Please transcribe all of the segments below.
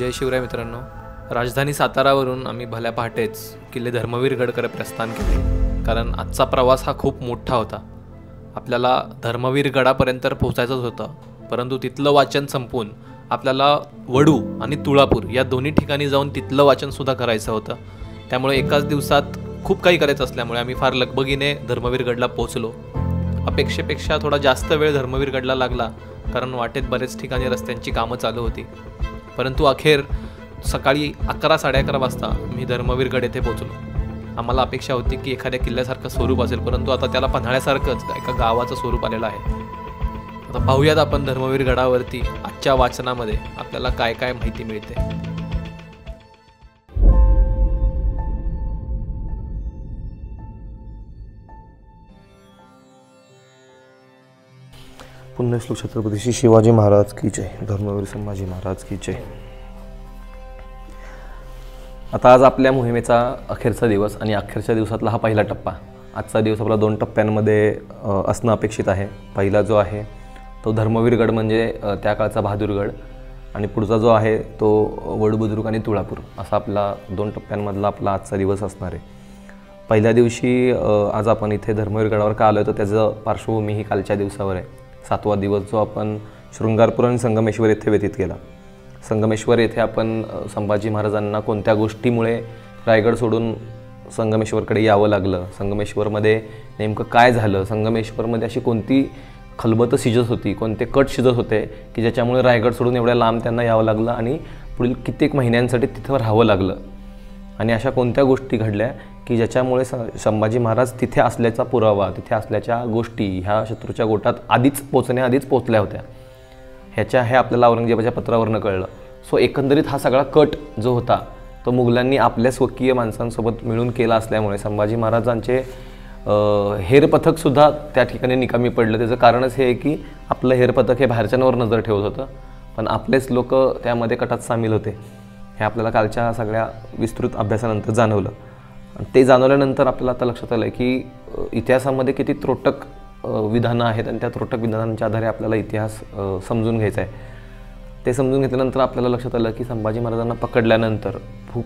जय शिवराय मित्रांनो, राजधानी सातारावरून आम्ही भल्या पहाटेच किल्ले धर्मवीरगडकडे प्रस्थान केले, कारण आजचा प्रवास हा खूप मोठा होता. आपल्याला धर्मवीरगडापर्यंत पोहोचायचंच होतं, परंतु तिथलं वाचन संपवून आपल्याला वडू आणि तुळापूर या दोन्ही ठिकाणी जाऊन तिथलं वाचनसुद्धा करायचं होतं. त्यामुळे एकाच दिवसात खूप काही करायचं असल्यामुळे आम्ही फार लगबगीने धर्मवीरगडला पोहोचलो. अपेक्षेपेक्षा थोडा जास्त वेळ धर्मवीरगडला लागला, कारण वाटेत बरेच ठिकाणी रस्त्यांची कामं चालू होती. परंतु अखेर सकाळी 11-11:30 वाजता मी धर्मवीरगड येथे पोहोचलो. आम्हाला अपेक्षा होती की एखाद्या किल्ल्यासारखं स्वरूप असेल, परंतु आता त्याला पन्हाळ्यासारखंच एका गावाचं स्वरूप आलेलं आहे. आता पाहूयात आपण धर्मवीरगडावरती आजच्या वाचनामध्ये आपल्याला काय काय माहिती मिळते. पुण्यश्लोक छत्रपती श्री शिवाजी महाराज की जय, धर्मवीर संभाजी महाराज की जय. आता आज आपल्या मोहिमेचा अखेरचा दिवस आणि अखेरच्या दिवसातला हा पहिला टप्पा. आजचा दिवस आपला 2 टप्प्यांमध्ये असणं अपेक्षित आहे. पहिला जो आहे तो धर्मवीरगड म्हणजे त्या काळचा बहादूरगड, आणि पुढचा जो आहे तो वडबुद्रुक आणि तुळापूर, असा आपला 2 टप्प्यांमधला आपला आजचा दिवस असणार आहे. पहिल्या दिवशी आज आपण इथे धर्मवीरगडावर का आलो तर त्याचं पार्श्वभूमी ही कालच्या दिवसावर आहे. 7वा दिवस जो आपण शृंगारपूर आणि संगमेश्वर येथे व्यतीत केला. संगमेश्वर येथे आपण संभाजी महाराजांना कोणत्या गोष्टीमुळे रायगड सोडून संगमेश्वरकडे यावं लागलं, संगमेश्वरमध्ये नेमकं काय झालं, संगमेश्वरमध्ये अशी कोणती खलबतं शिजत होती, कोणते कट शिजत होते की ज्याच्यामुळे रायगड सोडून एवढ्या लांब त्यांना यावं लागलं आणि पुढील कित्येक महिन्यांसाठी तिथं राहावं लागलं, आणि अशा कोणत्या गोष्टी घडल्या की ज्याच्यामुळे संभाजी महाराज तिथे असल्याचा पुरावा, तिथे असल्याच्या गोष्टी ह्या शत्रूच्या गोटात आधीच पोचल्या होत्या. हे आपल्याला औरंगजेबाच्या पत्रावरनं कळलं. सो एकंदरीत हा सगळा कट जो होता तो मुघलांनी आपल्या स्वकीय माणसांसोबत मिळून केला असल्यामुळे संभाजी महाराजांचे हेरपथकसुद्धा त्या ठिकाणी निकामी पडलं. त्याचं कारणच हे आहे की आपलं हेरपथक हे बाहेरच्यांवर नजर ठेवत होतं, पण आपलेच लोक त्यामध्ये कटात सामील होते. हे आपल्याला कालच्या सगळ्या विस्तृत अभ्यासानंतर जाणवलं. ते जाणवल्यानंतर आपल्याला आता लक्षात आलं की इतिहासामध्ये किती त्रोटक विधानं आहेत, आणि त्या त्रोटक विधानांच्या आधारे आपल्याला इतिहास समजून घ्यायचा आहे. ते समजून घेतल्यानंतर आपल्याला लक्षात आलं की संभाजी महाराजांना पकडल्यानंतर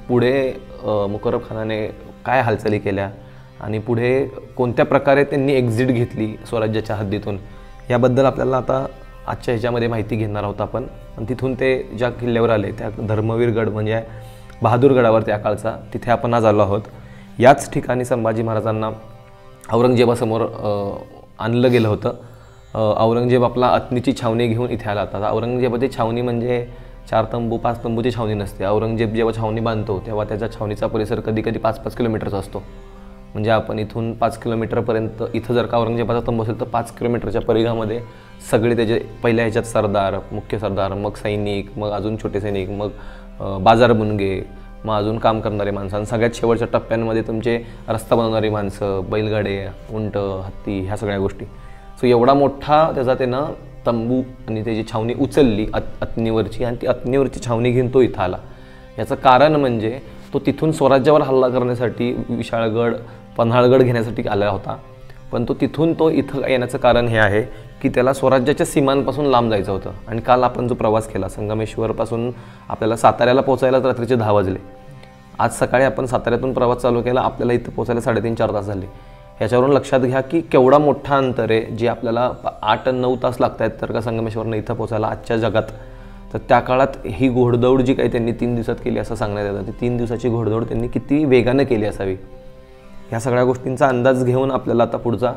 पुढे मुकर्रब खानाने काय हालचाली केल्या आणि पुढे कोणत्या प्रकारे त्यांनी एक्झिट घेतली स्वराज्याच्या हद्दीतून, याबद्दल आपल्याला आता आजच्या ह्याच्यामध्ये माहिती घेणार आहोत आपण. आणि तिथून ते ज्या किल्ल्यावर आले त्या धर्मवीरगड म्हणजे बहादूरगडावर त्या काळचा, तिथे आपण आज आलो आहोत. याच ठिकाणी संभाजी महाराजांना औरंगजेबासमोर आणलं गेलं होतं. औरंगजेब आपला अतनीची छावणी घेऊन इथे आला होता. औरंगजेबाची छावणी म्हणजे 4 तंबू 5 तंबूची छावणी नसते. औरंगजेब जेव्हा छावणी बांधतो तेव्हा त्याच्या छावणीचा परिसर कधी 5-5 किलोमीटरचा असतो. म्हणजे आपण इथून 5 किलोमीटरपर्यंत, इथं जर का औरंगजेबाचा तंबू असेल तर 5 किलोमीटरच्या परिघामध्ये सगळे त्याचे पहिल्या ह्याच्यात सरदार, मुख्य सरदार, मग सैनिक, मग अजून छोटे सैनिक, मग बाजारबुणगे, मग अजून काम करणारे माणसं, आणि सगळ्यात शेवटच्या टप्प्यांमध्ये तुमचे रस्ता बनवणारी माणसं, बैलगाडे, उंट, हत्ती, ह्या सगळ्या गोष्टी. सो एवढा मोठा त्याचा त्यानं तंबू आणि त्याची छावणी उचलली अतनीवरची, आणि ती अतनीवरची छावणी घेऊन तो इथं आला. याचं कारण म्हणजे तो तिथून स्वराज्यावर हल्ला करण्यासाठी विशाळगड, पन्हाळगड घेण्यासाठी आला होता, पण तिथून तो इथं येण्याचं कारण हे आहे की त्याला स्वराज्याच्या सीमांपासून लांब जायचं होतं. आणि काल आपण जो प्रवास केला संगमेश्वरपासून आपल्याला साताऱ्याला पोहोचायला रात्रीचे 10 वाजले. आज सकाळी आपण साताऱ्यातून प्रवास चालू केला, आपल्याला इथं पोहोचायला 3.5-4 तास झाले. ह्याच्यावरून लक्षात घ्या की केवढा मोठा अंतर आहे, जे आपल्याला 8-9 तास लागत आहेत तर का संगमेश्वरनं इथं पोहोचायला आजच्या जगात. तर त्या काळात ही घोडदौड जी काही त्यांनी 3 दिवसात केली असं सांगण्यात येतं, ती 3 दिवसाची घोडदौड त्यांनी किती वेगानं केली असावी, ह्या सगळ्या गोष्टींचा अंदाज घेऊन आपल्याला आता पुढचा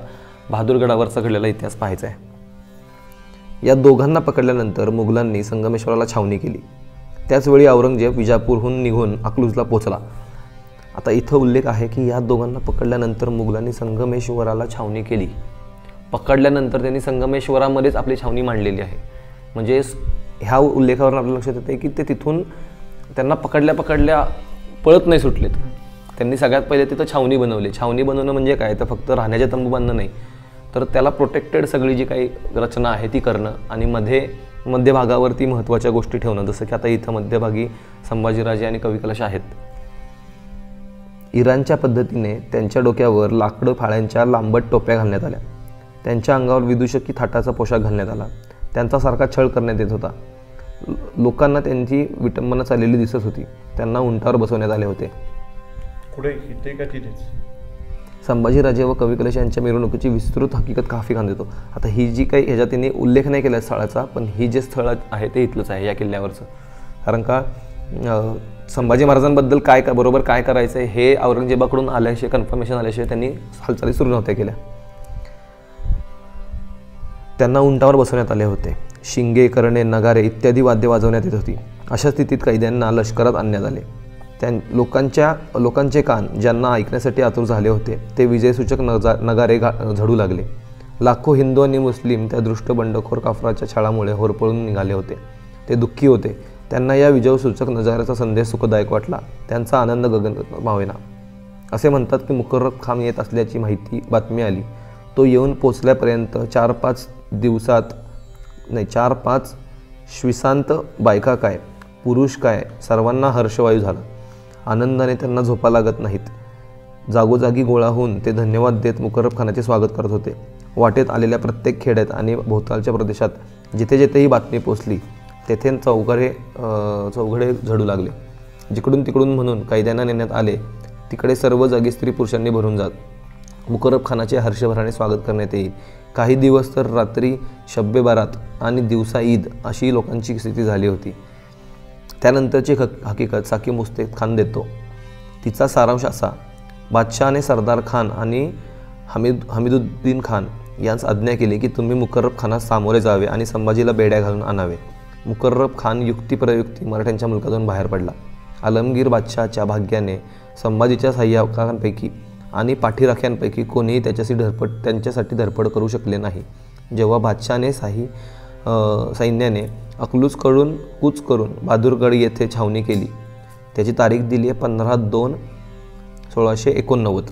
बहादूरगडावरचा घडलेला इतिहास पाहायचा आहे. या दोघांना पकडल्यानंतर मुघलांनी संगमेश्वराला छावणी केली. त्याचवेळी औरंगजेब विजापूरहून निघून अकलूजला पोहोचला. आता इथं उल्लेख आहे की या दोघांना पकडल्यानंतर मुघलांनी संगमेश्वराला छावणी केली. पकडल्यानंतर त्यांनी संगमेश्वरामध्येच आपली छावणी मांडलेली आहे. म्हणजे ह्या उल्लेखावरून आपल्याला लक्षात येते की ते तिथून त्यांना पकडल्या पळत नाही सुटलेत. त्यांनी सगळ्यात पहिले तिथं छावणी बनवली. छावणी बनवणं म्हणजे काय, तर फक्त राहण्याचे तंबू बांधणं नाही, तर त्याला प्रोटेक्टेड सगळी जी काही रचना आहे ती करणं, आणि मध्यभागावरती महत्त्वाच्या गोष्टी ठेवणं. जसं की आता इथं मध्यभागी संभाजीराजे आणि कविकलश आहेत. इराणच्या पद्धतीने त्यांच्या डोक्यावर लाकडं फाळ्यांच्या लांबट टोप्या घालण्यात आल्या. त्यांच्या अंगावर विदूषकी थाटाचा पोशाख घालण्यात आला. त्यांचा सारखा छळ करण्यात येत होता. लोकांना त्यांची विटंबना चाललेली दिसत होती. त्यांना उंटावर बसवण्यात आले होते. पुढे इथे का तिथेच? संभाजीराजे व कवी कलश यांच्या मिरवणुकीची विस्तृत हकीकत काफी खान देतो. आता ही जी काही ह्याच्यात त्यांनी उल्लेख नाही केला स्थळाचा, पण ही जे स्थळ आहे ते इथलंच आहे या किल्ल्यावरचं. कारण का संभाजी महाराजांबद्दल काय बरोबर काय करायचं हे औरंगजेबाकडून आल्याशिवाय कन्फर्मेशन आल्याशिवाय त्यांनी हालचाली सुरू नव्हत्या केल्या. त्यांना उंटावर बसवण्यात आले होते. शिंगे, करणे, नगारे इत्यादी वाद्य वाजवण्यात येत होती. अशा स्थितीत कैद्यांना लष्करात आणण्यात आले. लोकांचे कान ज्यांना ऐकण्यासाठी आतुर झाले होते ते विजयसूचक नगारे झडू लागले. लाखो हिंदू आणि मुस्लिम त्या दृष्ट बंडखोर काफराच्या छळामुळे होरपळून निघाले होते. ते दुःखी होते. त्यांना या विजयसूचक नजाऱ्याचा संदेश सुखदायक वाटला. त्यांचा आनंद गगन मावेना. असे म्हणतात की मुकर्रब खान येत असल्याची बातमी आली. तो येऊन पोचल्यापर्यंत 4-5 श्विसांत बायका काय, पुरुष काय, सर्वांना हर्षवायू झाला. आनंदाने त्यांना झोपा लागत नाहीत. जागोजागी गोळा होऊन ते धन्यवाद देत मुकर्रब खानाचे स्वागत करत होते. वाटेत आलेल्या प्रत्येक खेड्यात आणि भोवतालच्या प्रदेशात जिथे जिथे ही बातमी पोचली तेथे चौघडे झडू लागले. जिकडून तिकडून म्हणून कैद्यांना नेण्यात आले तिकडे सर्व जागी स्त्री पुरुषांनी भरून जात मुकर्रब खानाचे हर्षभराने स्वागत करण्यात येईल. काही दिवस तर रात्री शब्बे बारात आणि दिवसा ईद अशी लोकांची स्थिती झाली होती. त्यानंतरची हकीकत साकी मुस्तेक खान देतो. तिचा सारांश असा: बादशहाने सरदार खान आणि हमीदुद्दीन खान यांस आज्ञा केली की तुम्ही मुकर्रब खानास सामोरे जावे आणि संभाजीला बेड्या घालून आणावे. मुकर्रब खान युक्तिप्रयुक्ती मराठ्यांच्या मुलकातून बाहेर पडला. आलमगीर बादशहाच्या भाग्याने संभाजीच्या सहाय्यकांपैकी आणि पाठीराख्यांपैकी कोणीही त्यांच्यासाठी धडपड करू शकले नाही. जेव्हा बादशहाने सैन्याने अकलूजकडून कूच करून बहादूरगड येथे छावणी केली, त्याची तारीख दिली आहे 15/2/1689.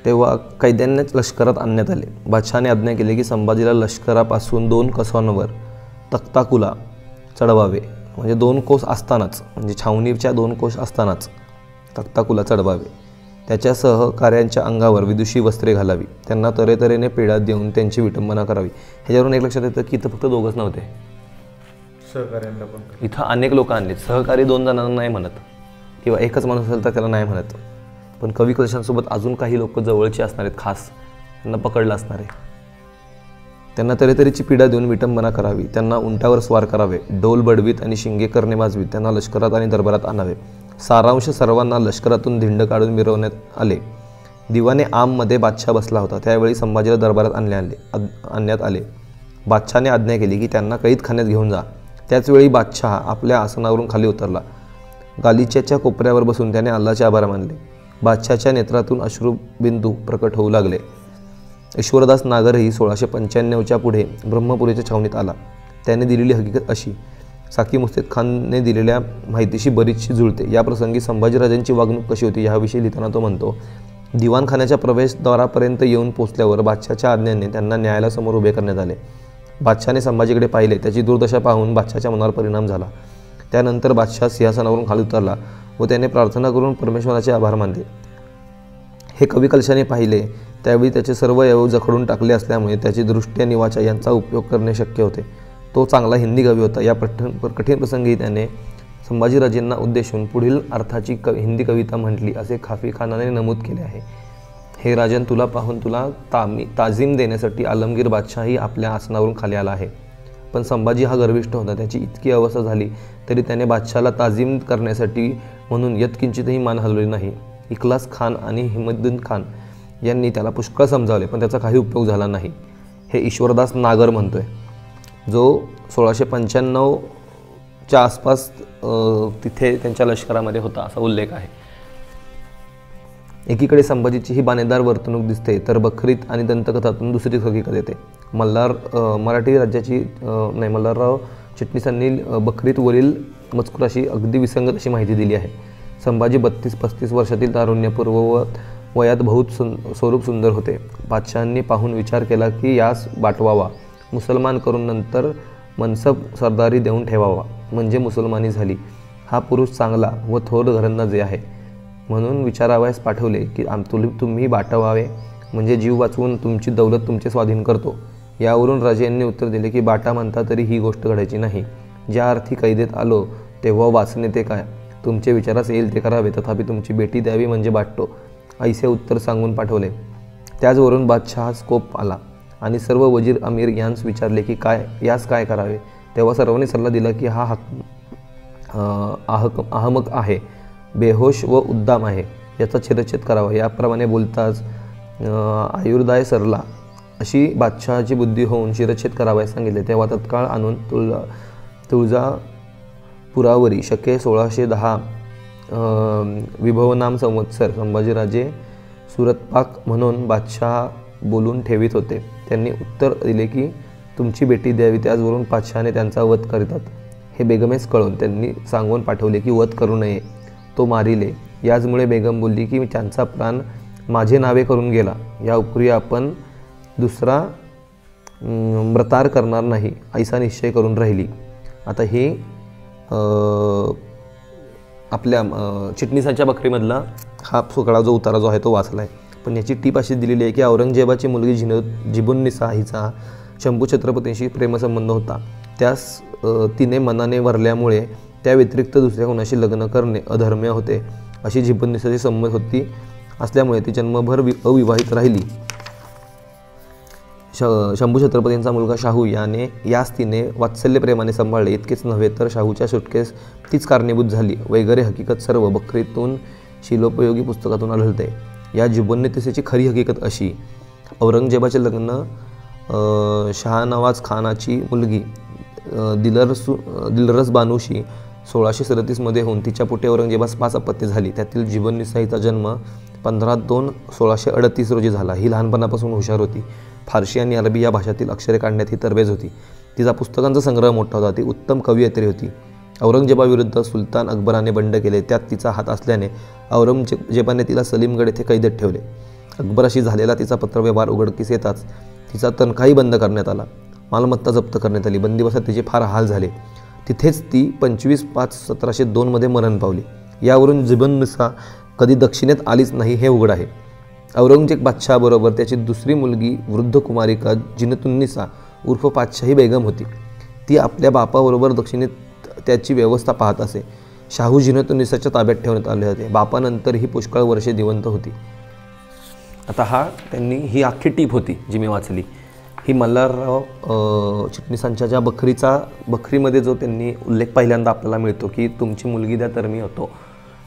तेव्हा कैद्यांना लष्करात आणण्यात आले. बादशहाने आज्ञा केली की संभाजीला लष्करापासून 2 कोसांवर तख्ताकुला चढवावे. म्हणजे 2 कोस असतानाच, म्हणजे छावणीच्या 2 कोस असतानाच तख्ताकुला चढवावे. त्याच्या सहकाऱ्यांच्या अंगावर विदुषी वस्त्रे घालावी. त्यांना तऱ्हेतऱ्हेने पेढा देऊन त्यांची विटंबना करावी. ह्याच्यावरून एक लक्षात येतं की इथं फक्त 2च नव्हते, सहकार्यांना पण इथं अनेक लोक आणले. सहकारी 2 जणांना नाही म्हणत, किंवा एकच माणूस असेल तर त्याला नाही म्हणत. पण कवी कलशांसोबत अजून काही लोक जवळचे असणार आहेत, खास त्यांना पकडलं असणार आहे. त्यांना तऱ्हेतऱ्हेची पीडा देऊन विटंबना करावी. त्यांना उंटावर स्वार करावे. डोल बडवीत आणि शिंगे करणे वाजवीत त्यांना लष्करात आणि दरबारात आणावे. सारांश सर्वांना लष्करातून धिंड काढून मिरवण्यात आले. दिवाने आममध्ये बादशाह बसला होता. त्यावेळी संभाजीला दरबारात आणण्यात आले. बादशहाने आज्ञा केली की त्यांना कैदखान्यात घेऊन जा. त्याचवेळी बादशाह आपल्या आसनावरून खाली उतरला. गालिच्याच्या कोपऱ्यावर बसून त्याने अल्लाचे आभार मानले. बादशहाच्या नेत्रातून अश्रुबिंदू प्रकट होऊ लागले. ईश्वरदास नागरही 1695च्या पुढे ब्रह्मपुरीच्या छावणीत आला. त्याने दिलेली हकीकत अशी साकी मुस्तेक खानने दिलेल्या माहितीशी बरीचशी जुळते. या प्रसंगी संभाजीराजांची वागणूक कशी होती याविषयी लिहिताना तो म्हणतो: दिवाणखान्याच्या प्रवेशद्वारापर्यंत येऊन पोचल्यावर बादशहाच्या आज्ञेने त्यांना न्यायालयासमोर उभे करण्यात आले. बादशहाने संभाजीकडे पाहिले. त्याची दुर्दशा पाहून बादशहाच्या मनावर परिणाम झाला. त्यानंतर बादशाह सिंहासनावरून खाली उतरला व त्याने प्रार्थना करून परमेश्वराचे आभार मानले. हे कवी कलशाने पाहिले. त्यावेळी त्याचे सर्व अवयव जखडून टाकले असल्यामुळे त्याची दृष्टी आणि वाचा यांचा उपयोग करणे शक्य होते. तो चांगला हिंदी कवी होता. या कठीण प्रसंगी त्याने संभाजीराजेंना उद्देशून पुढील अर्थाची हिंदी कविता म्हटली असे खाफी खानाने नमूद केले आहे: हे राजन, तुला पाहून तुला ताजीम देण्यासाठी आलमगीर बादशाही आपल्या आसनावरून खाली आला आहे. पण संभाजी हा गर्विष्ठ होता. त्याची इतकी अवस्था झाली तरी त्याने बादशाला ताजीम करण्यासाठी म्हणून यत्किंचितही मान हलवली नाही. इखलास खान आणि हिमद्दीन खान यांनी त्याला पुष्कळ समजावले, पण त्याचा काही उपयोग झाला नाही. हे ईश्वरदास नागर म्हणतोय, जो 1695च्या आसपास तिथे त्यांच्या लष्करामध्ये होता असा उल्लेख आहे. एकीकडे संभाजीची ही बाणेदार वर्तणूक दिसते, तर बखरीत आणि दंतकथातून दुसरी हकीकत येते. मल्हारराव चिटणीसांनी बखरीतवरील मजकुराशी अगदी विसंगत अशी माहिती दिली आहे. संभाजी 32-35 वर्षातील तारुण्यपूर्व वयात बहुत स्वरूप सुंदर होते. बादशहांनी पाहून विचार केला की यास बाटवावा, मुसलमान करून नंतर मनसब सरदारी देऊन ठेवावा, म्हणजे मुसलमानी झाली. हा पुरुष चांगला व थोर घरंदाज आहे म्हणून विचारावयास पाठवले की तुम्ही बाटवावे, म्हणजे जीव वाचवून तुमची दौलत तुमचे स्वाधीन करतो. यावरून राजे यांनी उत्तर दिले की बाटा म्हणता तरी ही गोष्ट घडायची नाही. ज्या अर्थी कैदेत आलो तेव्हा वाचणे ते काय, तुमचे विचारास येईल ते करावे, तथापि तुमची बेटी द्यावी म्हणजे बाटतो, ऐसे उत्तर सांगून पाठवले. त्याचवरून बादशहास कोप आला आणि सर्व वजीर अमीर यांस विचारले की यास काय करावे. तेव्हा सर्वांनी सल्ला दिला की हा अहमक आहे, बेहोश व उद्दाम आहे, याचा शिरच्छेद करावा. याप्रमाणे बोलताच आयुर्दाय सरला अशी बादशहाची बुद्धी होऊन शिरच्छेद करावयास सांगितले. तेव्हा तत्काळ आणून तुळजापुरावरी शके 1610 विभवनाम संवत्सर संभाजीराजे सुरतपाक म्हणून बादशहा बोलून ठेवित होते. त्यांनी उत्तर दिले की तुमची बेटी द्यावी. त्याचवरून बादशहाने त्यांचा वध करीतात हे बेगमेस कळून त्यांनी सांगून पाठवले की वध करू नये, तो मारिले. याचमुळे बेगम बोलली की त्यांचा प्राण माझे नावे करून गेला, या उपरी आपण दुसरा व्रतार करणार नाही, ऐसा निश्चय करून राहिली. आता हे आपल्या चिटणीसाच्या बकरीमधला हा सगळा जो उतारा जो आहे तो वाचला आहे. पण याची टीप अशी दिलेली आहे की औरंगजेबाची मुलगी जिबुन्निसा हिचा शंभू छत्रपतींशी प्रेमसंबंध होता. त्यास तिने मनाने भरल्यामुळे त्या व्यतिरिक्त दुसऱ्या कोणाशी लग्न करणे अधर्म्य होते अशी जिबुन्निसाची संमत होती असल्यामुळे ती जन्मभर अविवाहित राहिली. शंभू छत्रपतींचा मुलगा शाहू यास तिने वात्सल्य प्रेमाने सांभाळले. इतकेच नव्हे तर शाहूच्या सुटकेस तीच कारणीभूत झाली वगैरे हकीकत सर्व बकरीतून शिलोपयोगी पुस्तकातून आढळते. या जिबुन्निसाची खरी हकीकत अशी: औरंगजेबाचे लग्न शहानवाज खानाची मुलगी दिलरस बानूशी 1637 होऊन तिच्या पोटी औरंगजेबास 5 अपत्ये झाली. त्यातील जिबुन्निसा हिचा जन्म 15/2/1638 रोजी झाला. ही लहानपणापासून हुशार होती. फारशी आणि अरबी या भाषातील अक्षरे काढण्यात ही तरबेज होती. तिचा पुस्तकांचा संग्रह मोठा होता. ती उत्तम कवयित्री होती. औरंगजेबाविरुद्ध सुलतान अकबराने बंड केले, त्यात तिचा हात असल्याने औरंगजेबाने तिला सलीमगड येथे कैदेत ठेवले. अकबराशी झालेला तिचा पत्रव्यवहार उघडकीस येताच तिचा तनखाही बंद करण्यात आला, मालमत्ता जप्त करण्यात आली. बंदिवासात तिचे फार हाल झाले. तिथेच ती 25/5/1702 मरण पावली. यावरून जिबुन्निसा कधी दक्षिणेत आलीच नाही हे उघड आहे. औरंगजेब बादशहाबरोबर त्याची दुसरी मुलगी वृद्ध कुमारिका जिनतुन्निसा उर्फ पातशाही बेगम होती. ती आपल्या बापाबरोबर दक्षिणेत त्याची व्यवस्था पाहत असे. शाहू जिनतुन्निसाच्या ताब्यात ठेवण्यात आले होते. बापानंतर ही पुष्कळ वर्षे जिवंत होती. आता ही अख्खी टीप होती जी मी वाचली. ही मल्हारराव चिटणीसांच्या ज्या बकरीमध्ये जो त्यांनी उल्लेख पहिल्यांदा आपल्याला मिळतो की तुमची मुलगी द्या तर मी होतो,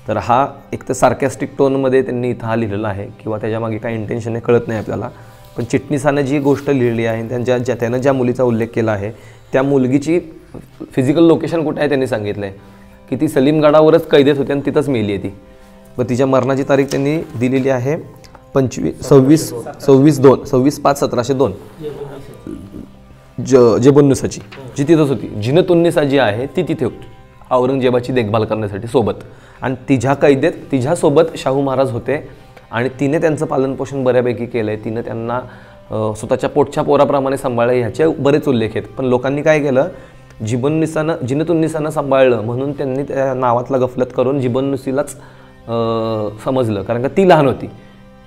तर हा एक तर सार्कॅस्टिक टोनमध्ये त्यांनी इथं लिहिलेला आहे किंवा त्याच्यामागे काय इंटेन्शन आहे कळत नाही आपल्याला. पण चिटणीसानं जी गोष्ट लिहिली आहे त्यानं ज्या मुलीचा उल्लेख केला आहे त्या मुलगीची फिजिकल लोकेशन कुठे आहे त्यांनी सांगितलं आहे की ती सलीमगडावरच कैदेत होती आणि तिथंच मेली आहे ती. व तिच्या मरणाची तारीख त्यांनी दिलेली आहे 26/5/1702 जिबुन्निसाची, जी तिथंच होती. जिनतुन्निसा जी आहे ती तिथे होती औरंगजेबाची देखभाल करण्यासाठी सोबत, आणि तिच्यासोबत शाहू महाराज होते आणि तिने त्यांचं पालनपोषण बऱ्यापैकी केलं आहे. तिनं त्यांना स्वतःच्या पोटच्या पोराप्रमाणे सांभाळलं ह्याचे बरेच उल्लेख आहेत. पण लोकांनी काय केलं, जिनतुन्निसानं सांभाळलं म्हणून त्यांनी त्या नावातला गफलत करून जिबुन्निसालाच समजलं, कारण का ती लहान होती.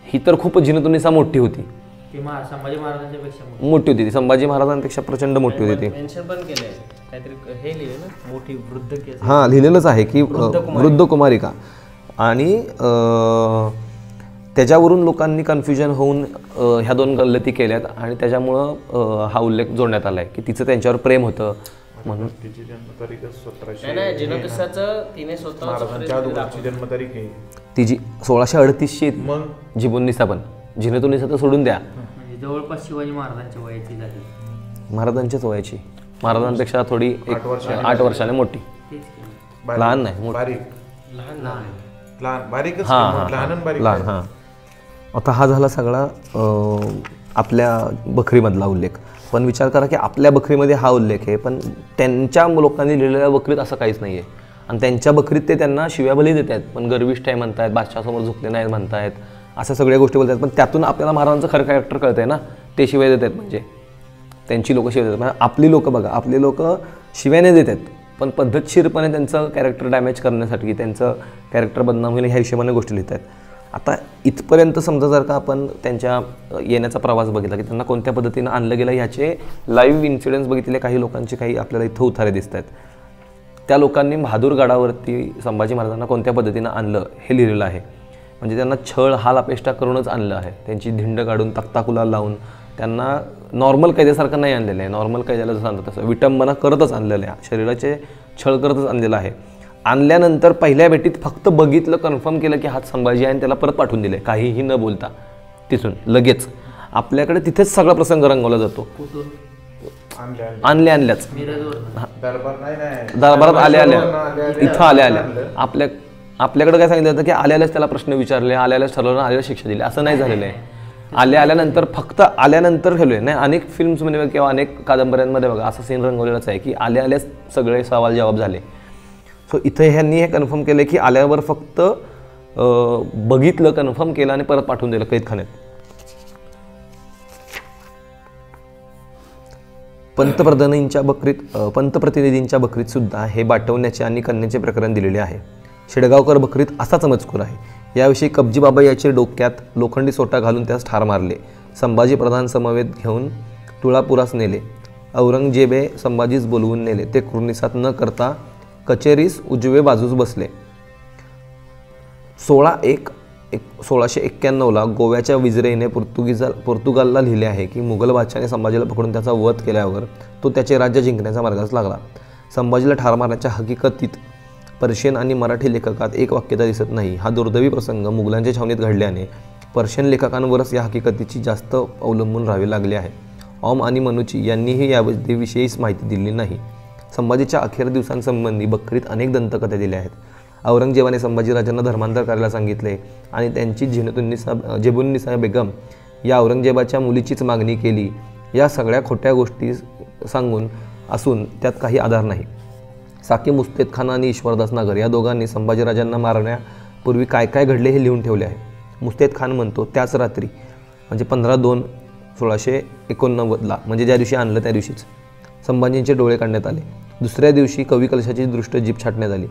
ही तर खूप जिनतुन्निसा मोठी होती, संभाजी महाराजांपेक्षा मोठी होती ती, संभाजी महाराजांपेक्षा प्रचंड मोठी होती ती. मेन्शन पण केलंय काहीतरी हे लिहिलं ना, मोठी वृद्ध केस. हां, लिहिलेलंच आहे की वृद्ध कुमारिका. आणि त्याच्यावरून लोकांनी कन्फ्युजन होऊन ह्या 2 गल्लती केल्यात आणि त्याच्यामुळं हा उल्लेख जोडण्यात आला आहे की तिचं त्यांच्यावर प्रेम होतं म्हणून. तिची जन्मतारीख 1700 नाही, जिनतुन्निसाचं तिने स्वतः महाराजांच्या अगोदरची जन्मतारीख आहे तिची 1638ची. मग जिबुन्निसा पण, जिनतुन्निसा तर सोडून द्या, म्हणजे जवळपास शिवाजी महाराजांच्या वयाची झाली, महाराजांच्याच वयाची, महाराजांपेक्षा थोडी 8 वर्षाने मोठी. लहान नाही, बारीक, लहान बारीकच, लहान. हां, आता हा झाला सगळा आपल्या बकरीमधला उल्लेख. पण विचार करा की आपल्या बकरीमध्ये हा उल्लेख आहे, पण त्यांच्या लोकांनी लिहिलेल्या बकरीत असं काहीच नाही आहे. आणि त्यांच्या बकरीत ते त्यांना शिव्याबली देत आहेत, पण गर्विष्ठ आहे म्हणतायत, बादशाहासमोर झुकले नाहीत म्हणतायत, अशा सगळ्या गोष्टी बोलतात. पण त्यातून आपल्याला महाराजांचं खरं कॅरेक्टर कळतं आहे ना, ते शिव्या देत आहेत. म्हणजे त्यांची लोकं शिव्या देतात. म्हणजे आपली लोकं बघा, आपली लोकं शिव्याने देत आहेत, पण पद्धतशीरपणे त्यांचं कॅरेक्टर डॅमेज करण्यासाठी, त्यांचं कॅरेक्टर बदनाम होईल ह्या हिशोबाने गोष्टी लिहित आहेत. आता इथपर्यंत समजा जर का आपण त्यांच्या येण्याचा प्रवास बघितला की त्यांना कोणत्या पद्धतीनं आणलं गेलं ह्याचे लाईव्ह इन्सिडेंट्स बघितले, काही लोकांचे काही आपल्याला इथं उतारे दिसत आहेत. त्या लोकांनी बहादूर गडावरती संभाजी महाराजांना कोणत्या पद्धतीनं आणलं हे लिहिलेलं आहे. म्हणजे त्यांना छळ हाल अपेष्टा करूनच आणलं आहे. त्यांची धिंड काढून तख्ताकुला लावून त्यांना नॉर्मल कैद्यासारखं नाही आणलेलं आहे. नॉर्मल कैद्याला जसं आणतं तसं विटंबना करतच आणलेलं आहे, शरीराचे छळ करतच आणलेलं आहे. आणल्यानंतर पहिल्या भेटीत फक्त बघितलं, कन्फर्म केलं की हात संभाजी आहे आणि त्याला परत पाठवून दिले, काहीही न बोलता. तिथून लगेच आपल्याकडे तिथेच सगळा प्रसंग रंगवला जातो. आणल्याच दरबारात आल्या इथं आल्या आपल्याकडे काय सांगितलं होतं की आल्यालाच त्याला प्रश्न विचारले, आल्यालाच ठरवलं, आल्याला शिक्षा दिली. असं नाही झालेलं आहे. आल्यानंतर फक्त आल्यानंतर ठेवले नाही. अनेक फिल्म्समध्ये किंवा अनेक कादंबऱ्यांमध्ये बघा असा सीन रंगवलेलाच आहे की आल्याच सगळे सवाल जवाब झाले. सो इथं ह्यांनी हे कन्फर्म केलं की आल्यावर फक्त बघितलं, कन्फर्म केलं आणि परत पाठवून दिलं कैदखान्यात. पंतप्रतिनिधींच्या बकरीत सुद्धा हे बाटवण्याचे आणि करण्याचे प्रकरण दिलेले आहे. शेडगावकर बकरीत असाच मजकूर आहे. याविषयी कब्जी बाबा याचे डोक्यात लोखंडी सोटा घालून त्यास ठार मारले. संभाजी प्रधान समवेत घेऊन तुळापुरास नेले. औरंगजेबे संभाजीस बोलवून नेले. ते कुर्निसात न करता कचेरीस उजवे बाजूस बसले. 1691 गोव्याच्या विजरेने पोर्तुगालला लिहिले आहे की मुघल बादशाने संभाजीला पकडून त्याचा वध केल्यावर तो त्याचे राज्य जिंकण्याचा मार्गास लागला. संभाजीला ठार मारण्याच्या हकीकतीत पर्शियन आणि मराठी लेखकात एक वाक्यता दिसत नाही. हा दुर्दैवी प्रसंग मुघलांच्या छावणीत घडल्याने पर्शियन लेखकांवरच या हकीकतीची जास्त अवलंबून राहावे लागले आहे. ऑम आणि मनुची यांनीही याविषयीच माहिती दिली नाही. संभाजीच्या अखेर दिवसांसंबंधी बकरीत अनेक दंतकथा दिल्या आहेत. औरंगजेबाने संभाजीराजांना धर्मांतर करायला सांगितले आणि त्यांची जेबुन्निसा बेगम या औरंगजेबाच्या मुलीचीच मागणी केली. या सगळ्या खोट्या गोष्टी सांगून असून त्यात काही आधार नाही. साकी मुस्तेद खान आणि ईश्वरदास नागर या दोघांनी संभाजीराजांना मारण्यापूर्वी काय काय घडले हे लिहून ठेवले आहे. मुस्तेद खान म्हणतो त्याच रात्री म्हणजे 15/2/1689 म्हणजे ज्या दिवशी आणलं त्या दिवशीच संभाजींचे डोळे काढण्यात आले. दुसऱ्या दिवशी कवी कलशाची दृष्ट जीभ छाटण्यात आली.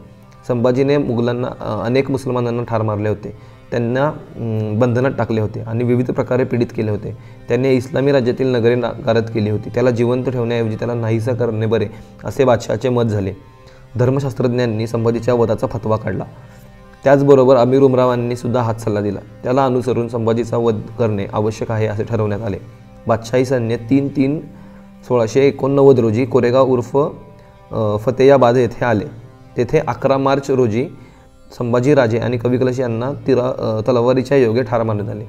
संभाजीने मुघलांना अनेक मुसलमानांना ठार मारले होते, त्यांना बंधनात टाकले होते आणि विविध प्रकारे पीडित केले होते. त्याने इस्लामी राज्यातील नगरे गारद केली होती. त्याला जिवंत ठेवण्याऐवजी त्याला नाहीसा करणे बरे असे बादशहाचे मत झाले. धर्मशास्त्रज्ञांनी संभाजीच्या वधाचा फतवा काढला. त्याचबरोबर अमीर उमरावांनी सुद्धा हाच सल्ला दिला. त्याला अनुसरून संभाजीचा वध करणे आवश्यक आहे असे ठरवण्यात आले. बादशाही सैन्य 3/3/1689 रोजी कोरेगाव उर्फ फतेयाबाद येथे आले. तेथे 11 मार्च रोजी संभाजीराजे आणि कवी कलश यांना तलवारीच्या योगे ठार मारण्यात आले.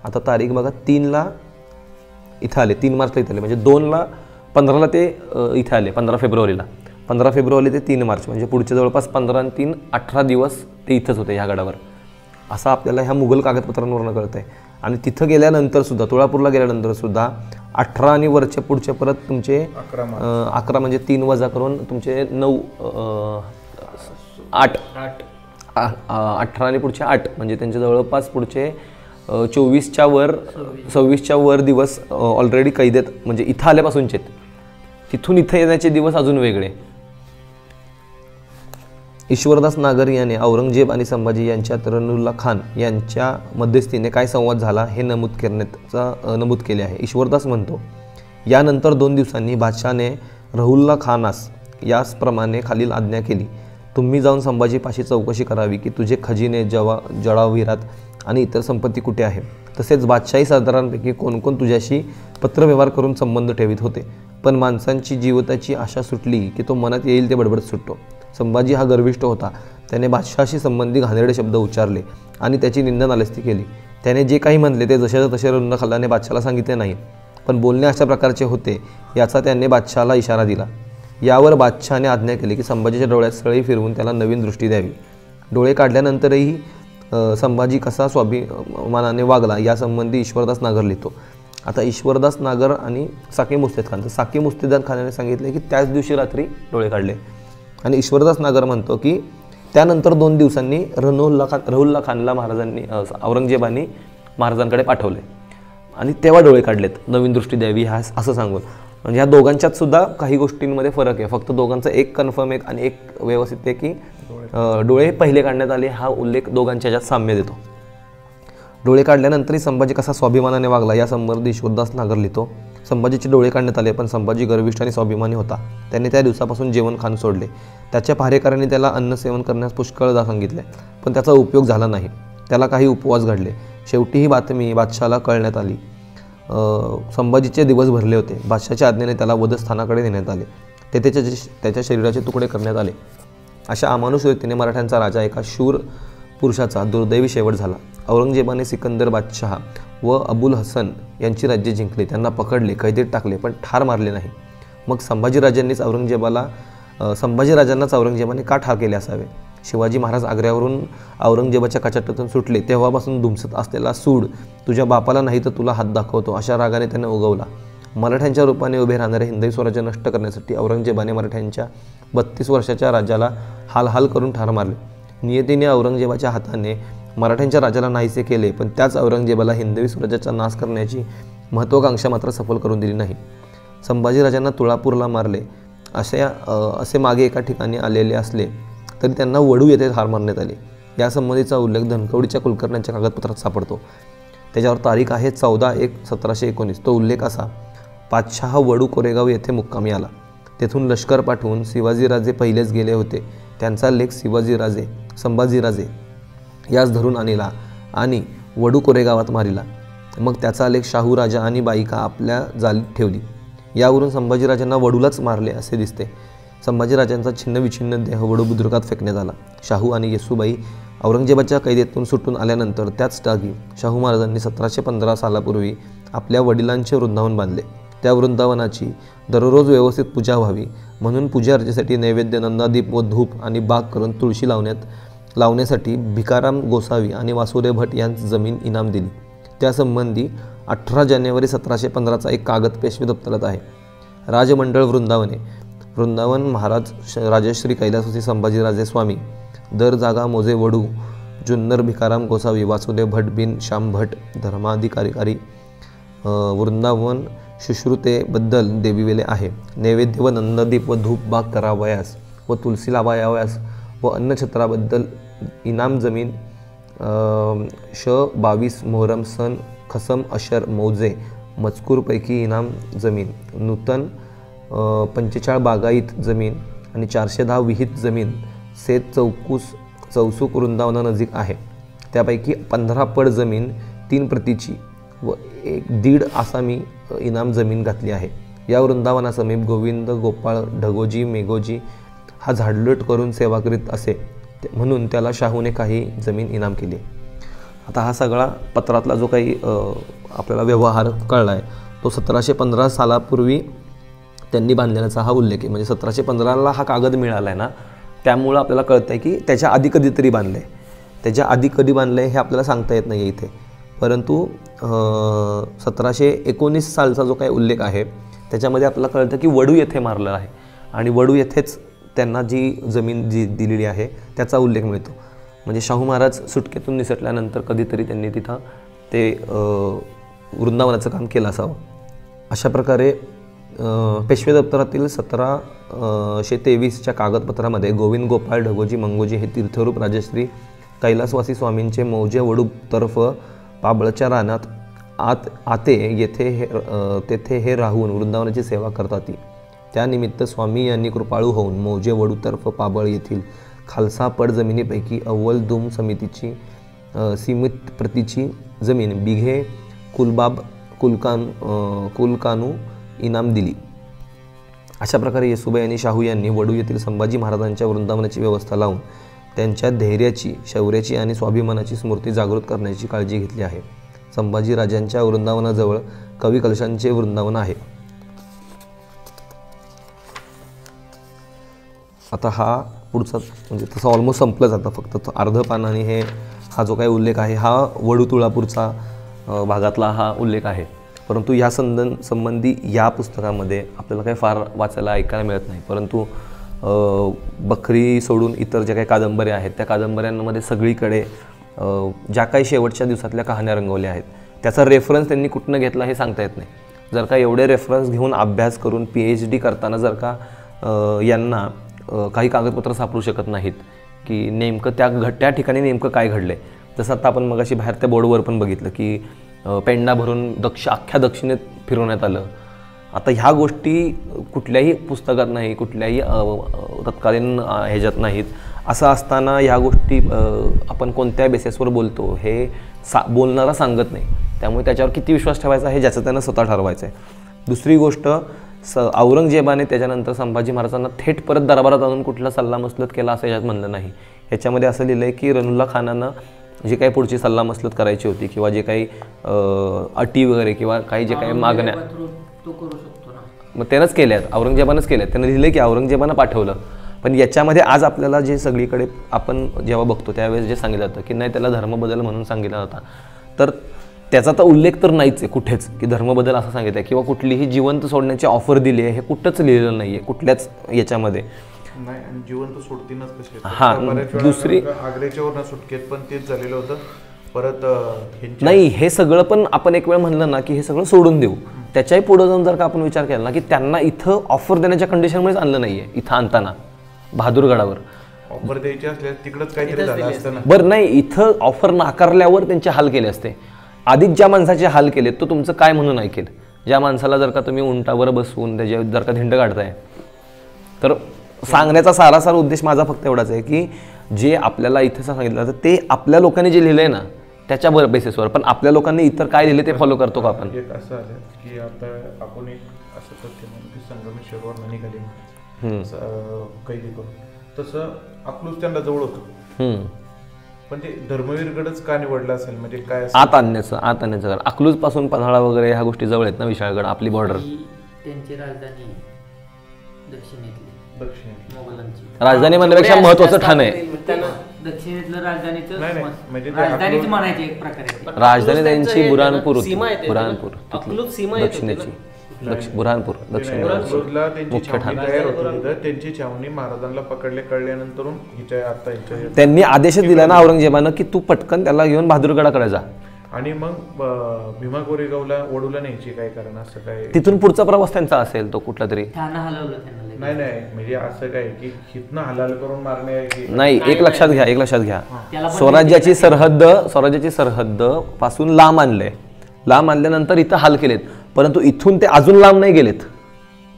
आता तारीख बघा, 3ला इथं आले, 3 मार्चला इथं आले, म्हणजे 15ला ते इथे आले, 15 फेब्रुवारीला. 15 फेब्रुवारी ते 3 मार्च म्हणजे पुढचे जवळपास 15 आणि 3 18 दिवस ते इथंच होते ह्या गडावर, असं आपल्याला ह्या मुघल कागदपत्रांवरून कळतं आहे. आणि तिथं गेल्यानंतर सुद्धा, तुळापूरला गेल्यानंतर सुद्धा 18 आणि वरचे पुढचे परत तुमचे 11 म्हणजे 3 वजा करून तुमचे 8 आणि पुढचे 8 म्हणजे त्यांचे जवळपास पुढचे 26च्या वर दिवस ऑलरेडी कैदेत, म्हणजे इथं आल्यापासूनचे. तिथून इथं येण्याचे दिवस अजून वेगळे. ईश्वरदास नागर याने औरंगजेब आणि संभाजी यांच्यात रनुल्ला खान यांच्या मध्यस्थीने काय संवाद झाला हे नमूद केले आहे. ईश्वरदास म्हणतो, यानंतर 2 दिवसांनी बादशाने रहुल्ला खानास याचप्रमाणे खालील आज्ञा केली. तुम्ही जाऊन संभाजीपाशी चौकशी करावी की तुझे खजिने जळाविरात आणि इतर संपत्ती कुठे आहे. तसेच बादशाही सरदारांपैकी कोण कोण तुझ्याशी पत्रव्यवहार करून संबंध ठेवित होते. पण माणसांची जीविताची आशा सुटली की तो मनात येईल ते बडबडत सुटतो. संभाजी हा गर्विष्ठ होता. त्याने बादशाहाशी संबंधी घाणेरडे शब्द उच्चारले आणि त्याची निंदा नालस्ती केली. त्याने जे काही म्हणले ते जशाच्या तसे रनुल्ला खानने बादशाहाला सांगितले नाही, पण बोलणे अशा प्रकारचे होते याचा त्याने बादशाहाला इशारा दिला. यावर बादशाहाने आज्ञा केली की संभाजीच्या डोळ्यात सळई फिरवून त्याला नवीन दृष्टी द्यावी. डोळे काढल्यानंतरही संभाजी कसा स्वाभिमानाने वागला यासंबंधी ईश्वरदास नागर लिहितो. आता ईश्वरदास नागर आणि साकी मुस्तेद खान, तर साकी मुस्तेद खानाने सांगितले की त्याच दिवशी रात्री डोळे काढले, आणि ईश्वरदास नागर म्हणतो की त्यानंतर 2 दिवसांनी रहुल्ला खानला औरंगजेबाने महाराजांकडे पाठवले आणि तेव्हा डोळे काढलेत, नवीन दृष्टी द्यावी ह्या असं सांगून. म्हणजे ह्या दोघांच्यात सुद्धा काही गोष्टींमध्ये फरक आहे. फक्त दोघांचा एक कन्फर्म आणि एक व्यवस्थित आहे की डोळे पहिले काढण्यात आले, हा उल्लेख दोघांच्या ह्याच्यात साम्य देतो. डोळे काढल्यानंतरही संभाजी कसा स्वाभिमानाने वागला यासंबंधी ईश्वरदास नागर लिहितो. संभाजीचे डोळे काढण्यात आले, पण संभाजी गर्विष्ठ आणि स्वाभिमानी होता. त्याने त्या दिवसापासून जेवण खाण सोडले. त्याच्या पहारेकरांनी त्याला अन्न सेवन करण्यास पुष्कळदा सांगितले, पण त्याचा उपयोग झाला नाही. त्याला काही उपवास घडले. शेवटी ही बातमी बादशाला कळण्यात आली. संभाजीचे दिवस भरले होते. बादशाच्या आज्ञेने त्याला वधस्थानाकडे नेण्यात आले. तेथे त्याच्या शरीराचे तुकडे करण्यात आले. अशा अमानुष रीतीने मराठ्यांचा राजा एका शूर पुरुषाचा दुर्दैवी शेवट झाला. औरंगजेबाने सिकंदर बादशाह व अबुल हसन यांची राज्ये जिंकली. त्यांना पकडले, कैदेत टाकले, पण ठार मारले नाही. मग संभाजीराजांनाच औरंगजेबाने का ठार केले असावे? शिवाजी महाराज आग्र्यावरून औरंगजेबाच्या कचाट्यातून सुटले तेव्हापासून धुमसत असलेला सूड तुझ्या बापाला नाही तर तुला हात दाखवतो अशा रागाने त्याने उगवला. मराठ्यांच्या रूपाने उभे राहणारे हिंदवी स्वराज्य नष्ट करण्यासाठी औरंगजेबाने मराठ्यांच्या 32 वर्षाच्या राजाला हाल करून ठार मारले. नियतीने औरंगजेबाच्या हाताने मराठ्यांच्या राजाला नाहीसे केले, पण त्याच औरंगजेबाला हिंदवी स्वराज्याचा नाश करण्याची महत्त्वाकांक्षा मात्र सफल करून दिली नाही. संभाजीराजांना तुळापूरला मारले असे मागे एका ठिकाणी आलेले असले तरी त्यांना वडू येथे ठार मारण्यात आले. यासंबंधीचा उल्लेख धनकवडीच्या कुलकर्ण्यांच्या कागदपत्रात सापडतो. त्याच्यावर तारीख आहे 14/1/1719. तो उल्लेख असा: पातशाह वडू कोरेगाव येथे मुक्कामी आला. तेथून लष्कर पाठवून शिवाजीराजे पहिलेच गेले होते. त्यांचा लेख संभाजीराजे यास धरून आणला आणि वडू कोरेगावात मारिला. मग त्याचा लेख शाहू राजा आणि बाईका आपल्या जालीत ठेवली. यावरून संभाजीराजांना वडूलाच मारले असे दिसते. संभाजीराजांचा छिन्नविछिन्न देह वडू बुद्रुकात फेकण्यात आला. शाहू आणि येसूबाई औरंगजेबाच्या कैदेतून सुटून आल्यानंतर त्याच टाकी शाहू महाराजांनी 1715 सालापूर्वी आपल्या वडिलांचे वृंदावन बांधले. त्या वृंदावनाची दररोज व्यवस्थित पूजा व्हावी म्हणून पूजा अर्चेसाठी नैवेद्य, नंदादीप व धूप आणि बाग करून तुळशी लावण्यासाठी भिकाराम गोसावी आणि वासुदेव भट यांस जमीन इनाम दिली. त्यासंबंधी 18 जानेवारी 1715चा एक कागद पेशवे दप्तरात आहे. राजमंडळ वृंदावन महाराज राजश्री कैलासवासी संभाजीराजे स्वामी, दर जागा मोजे वडू, जुन्नर भिकाराम गोसावी, वासुदेव भट बिन श्याम भट, धर्माधिकारी वृंदावन शुश्रुतेबद्दल देविवेले आहे. नैवेद्य व नंददीप व धूप बाग करावयास व तुलसी लावायावयास व अन्नछत्राबद्दल इनाम जमीन 22 मोहरम सन खसम अशर मौजे मजकूरपैकी इनाम जमीन, नूतन 45 बागायत जमीन आणि 410 विहित जमीन सेत चौसूक वृंदावनानजीक आहे. त्यापैकी 15 पड जमीन 3 प्रतीची व 1.5 आसामी इनाम जमीन घातली आहे. या वृंदावनासमीप गोविंद गोपाळ ढगोजी मेघोजी हा झाडलोट करून सेवा करीत असे, म्हणून त्याला शाहूने काही जमीन इनाम केली. आता हा सगळा पत्रातला जो काही आपल्याला व्यवहार कळला आहे तो 1715 सालापूर्वी त्यांनी बांधलेल्याचा हा उल्लेख आहे. म्हणजे 1715ला हा कागद मिळाला आहे ना, त्यामुळं आपल्याला कळतं आहे की त्याच्या आधी कधीतरी बांधलं आहे. त्याच्या आधी कधी बांधलं आहे हे आपल्याला सांगता येत नाही आहे इथे, परंतु 1719 सालचा जो काही उल्लेख आहे त्याच्यामध्ये आपल्याला कळतं की वडू येथे मारलं आहे आणि वडू येथेच त्यांना जी जमीन दिलेली आहे त्याचा उल्लेख मिळतो. म्हणजे शाहू महाराज सुटकेतून निसटल्यानंतर कधीतरी त्यांनी तिथं ते वृंदावनाचं काम केलं असावं. अशा प्रकारे पेशवे दप्तरातील 1723च्या कागदपत्रामध्ये गोविंद गोपाळ ढगोजी मंगोजी हे तीर्थरूप राजश्री कैलासवासी स्वामींचे मौजे वडू तर्फ पाबळच्या रानात तेथे हे राहून वृंदावनाची सेवा करतात. त्यानिमित्त स्वामी यांनी कृपाळू होऊन मौजे वडू तर्फ पाबळ येथील खालसा पड जमिनीपैकी अव्वल दुम समितीची सीमित प्रतीची जमीन बिघे कुलबाब कुलकानू इनाम दिली. अशा प्रकारे येसूबाई आणि शाहू यांनी वडू येथील संभाजी महाराजांच्या वृंदावनाची व्यवस्था लावून त्यांच्या धैर्याची, शौर्याची आणि स्वाभिमानाची स्मृती जागृत करण्याची काळजी घेतली आहे. संभाजीराजांच्या वृंदावनाजवळ कवी कलशांचे वृंदावन आहे. आता हा पुढचा म्हणजे तसं ऑलमोस्ट संपलं जातं, फक्त अर्ध पानाने हा जो काही उल्लेख आहे हा वडू तुळापूरचा भागातला हा उल्लेख आहे. परंतु या संबंधी या पुस्तकामध्ये आपल्याला काही फार वाचायला ऐकायला मिळत नाही. परंतु बकरी सोडून इतर ज्या काही कादंबऱ्या आहेत त्या कादंबऱ्यांमध्ये सगळीकडे ज्या काही शेवटच्या दिवसातल्या कहाण्या रंगवल्या आहेत त्याचा रेफरन्स त्यांनी कुठनं घेतला हे सांगता येत नाही. जर का एवढे रेफरन्स घेऊन अभ्यास करून PhD करताना जर का यांना काही कागदपत्र सापडू शकत नाहीत की नेमकं त्या ठिकाणी नेमकं काय घडलं आहे, जसं आता आपण मगाशी बाहेर त्या बोर्डवर पण बघितलं की पेंडा भरून अख्ख्या दक्षिणेत फिरवण्यात आलं. आता ह्या गोष्टी कुठल्याही पुस्तकात नाही, कुठल्याही तत्कालीन ह्याच्यात नाहीत. असं असताना ह्या गोष्टी आपण कोणत्या बेसिसवर बोलतो हे बोलणारा सांगत नाही. त्यामुळे त्याच्यावर किती विश्वास ठेवायचा हे ज्याचं त्यानं स्वतः ठरवायचं आहे. दुसरी गोष्ट, औरंगजेबाने त्याच्यानंतर संभाजी महाराजांना थेट परत दरबारात आणून कुठला सल्लामसलत केला असं याच्यात म्हणलं नाही. ह्याच्यामध्ये असं लिहिलं आहे की रनुल्ला खानानं जी काही पुढची सल्लामसलत करायची होती किंवा जे काही अटी वगैरे किंवा काही जे काही मागण्या मग त्यानंच केल्यात, औरंगजेबानंच केल्यात. त्यानं लिहिलं की औरंगजेबानं पाठवलं. पण याच्यामध्ये आज आपल्याला जे सगळीकडे आपण जेव्हा बघतो त्यावेळेस जे सांगितलं जातं की नाही त्याला धर्मबदल म्हणून सांगितला होता, तर त्याचा तर उल्लेख तर नाहीच आहे कुठेच की धर्मबदल असं सांगितलं आहे किंवा कुठलीही जिवंत सोडण्याची ऑफर दिली आहे हे कुठंच लिहिलेलं नाही आहे कुठल्याच याच्यामध्ये. नाही, जिवंत सोडतीनच कसे. हां, दुसरी आग्र्याच्यावर सुटकेत पण तेच झालेलं होतं. परत नाही, हे सगळं पण आपण एक वेळ म्हणलं ना की हे सगळं सोडून देऊ, त्याच्याही पुढे जाऊन जर का आपण विचार केला ना की त्यांना इथं ऑफर देण्याच्या कंडिशनमुळेच आणलं नाही आहे. इथं आणताना बहादूरगडावर ऑफर द्यायची असल्यास तिकडंच काहीतरी झालं असतं ना. बरं, नाही, इथं ऑफर नाकारल्यावर त्यांचे हाल केले असते. आधीच ज्या माणसाचे हाल केले तो तुमचं काय म्हणून ऐकेल? ज्या माणसाला जर का तुम्ही उंटावर बसवून त्याच्या जर का धिंड काढताय, तर सांगण्याचा सारासार उद्देश माझा फक्त एवढाच आहे की जे आपल्याला इथं सांगितलं तर ते आपल्या लोकांनी जे लिहिलंय ना त्याच्या बेसिसवर, पण आपल्या लोकांनी इतर काय लिहिले ते फॉलो करतो का आपण? एक असं आलं की आता आपण एक असं तथ्य म्हणून की संगमेश्वरवर निघाली कैदी करून, तसं अकलूज त्यांना जवळ होतं. पण ते धर्मवीरगडच का निवडलं असेल? म्हणजे काय आत आणण्याचं अकलूज पासून पन्हाळा वगैरे ह्या गोष्टी जवळ आहेत ना, विशाळगड आपली बॉर्डर. त्यांची राजधानी दक्षिणेतली राजधानी म्हणण्यापेक्षा महत्वाचं ठाण आहे. दक्षिणेतलं राजधानीचं म्हणजे राजधानीच म्हणायचं एक प्रकारे. राजधानी त्यांची बुऱ्हाणपूर होती. दक्षिणेची बुऱ्हाणपूर अकलूजला त्यांची छावणी तयार होती. त्यांची छावणी महाराजांना पकडले कळल्यानंतर त्यांनी आदेशच दिला ना औरंगजेबानं की तू पटकन त्याला घेऊन बहादूरगडाकडे जा. आणि मग भीमा कोरेगावला वडूला न्यायची काय कारण? असं काय तिथून पुढचा प्रवास त्यांचा असेल तो कुठला तरी? नाही म्हणजे असं काय की हितनं हलाल करून मारणे नाही. एक लक्षात घ्या स्वराज्याची सरहद्द पासून लांब आणल्यानंतर इथं हाल केलेत, परंतु इथून ते अजून लांब नाही गेलेत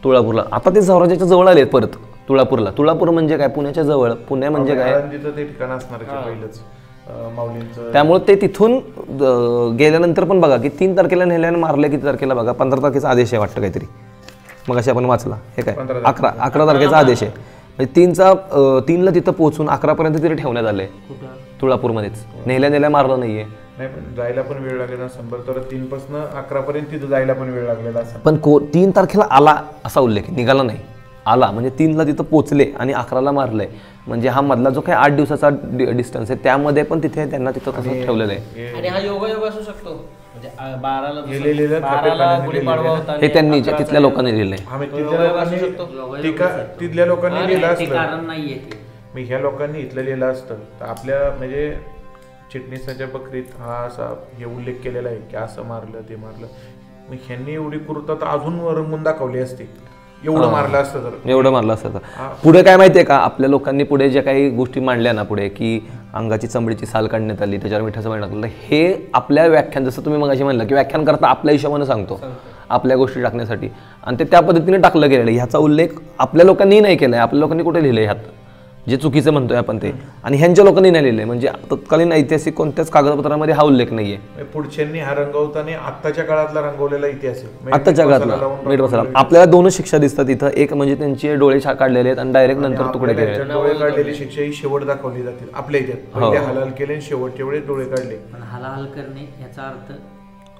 तुळापूरला. आता ते स्वराज्याच्या जवळ आलेत परत तुळापूरला. तुळापूर म्हणजे काय? पुण्याच्या जवळ. पुणे म्हणजे काय? ते ठिकाण असणार पहिलंच माऊलींचं. त्यामुळे ते तिथून गेल्यानंतर पण बघा की 3 तारखेला नेल्याने मारले, किती तारखेला बघा 15 तारखेचा आदेश आहे वाटतं काहीतरी, मग अशी आपण वाचला. हे काय 11 तारखेचा आदेश आहे. म्हणजे 3ला तिथं पोहोचून 11 पर्यंत तिथे ठेवण्यात आलंय तुळापूरमध्येच. नेल्या मारलं नाहीये. नाही, पण जायला पण वेळ लागेल ना 100. तर 3 पासून 11 पर्यंत तिथं जायला पण वेळ लागलेला असेल. पण 3 तारखेला आला असा उल्लेख, निघाला नाही, आला. म्हणजे 3ला तिथं पोचले आणि 11ला मारलंय. म्हणजे हा मधला जो काही 8 दिवसाचा डिस्टन्स आहे त्यामध्ये पण तिथे त्यांना तिथं तसं ठेवलेलं आहे. आणि हा योगायोग असू शकतो. म्हणजे 12ला गुढीपाडवा होता हे त्यांनी तिथल्या लोकांनी लिहिलंय. तिथल्या लोकांनी लिहिलं असतं, कारण नाहीये. मी ह्या लोकांनी इथलं लिहिलं असतं तर आपल्या म्हणजे चिटणीसाच्या बकरीत हा असा हे उल्लेख केलेला आहे की असं मारलं ते मारलं. मग ह्यांनी एवढी क्रूरता अजून रंगून दाखवली असते. एवढं मारलं असतं तर पुढे काय माहितीये का, आपल्या लोकांनी पुढे ज्या काही गोष्टी मांडल्या ना पुढे की अंगाची चमडीची साल काढण्यात आली, त्याच्यावर मिठाचं पाणी टाकलं, हे आपल्या व्याख्यान, जसं तुम्ही मगाशी म्हणलं की व्याख्यान करता आपल्या हिशोबाने सांगतो आपल्या गोष्टी टाकण्यासाठी, आणि ते त्या पद्धतीने टाकलं गेलेलं. ह्याचा उल्लेख आपल्या लोकांनी नाही केलाय. आपल्या लोकांनी कुठे लिहिलंय ह्यात जे चुकीचं म्हणतोय आपण ते, आणि ह्यांच्या लोकांनी नाही लिहिलंय. म्हणजे तत्कालीन ऐतिहासिक कोणत्याच कागदपत्रामध्ये हा उल्लेख नाहीये. पुढच्यांनी हा रंगवताना आत्ताच्या काळातला रंगवलेला इतिहास आहे. आत्ताच्या काळातला आपल्याला 2 शिक्षा दिसतात इथं. एक म्हणजे त्यांचे डोळे काढलेले आहेत आणि डायरेक्ट नंतर तुकडे केले. डोळे काढलेली शिक्षा ही शेवट दाखवली जाते आपल्या इथे. पहिले हलाल केले, शेवट तेवढे डोळे काढले. पण हलाल करणे याचा अर्थ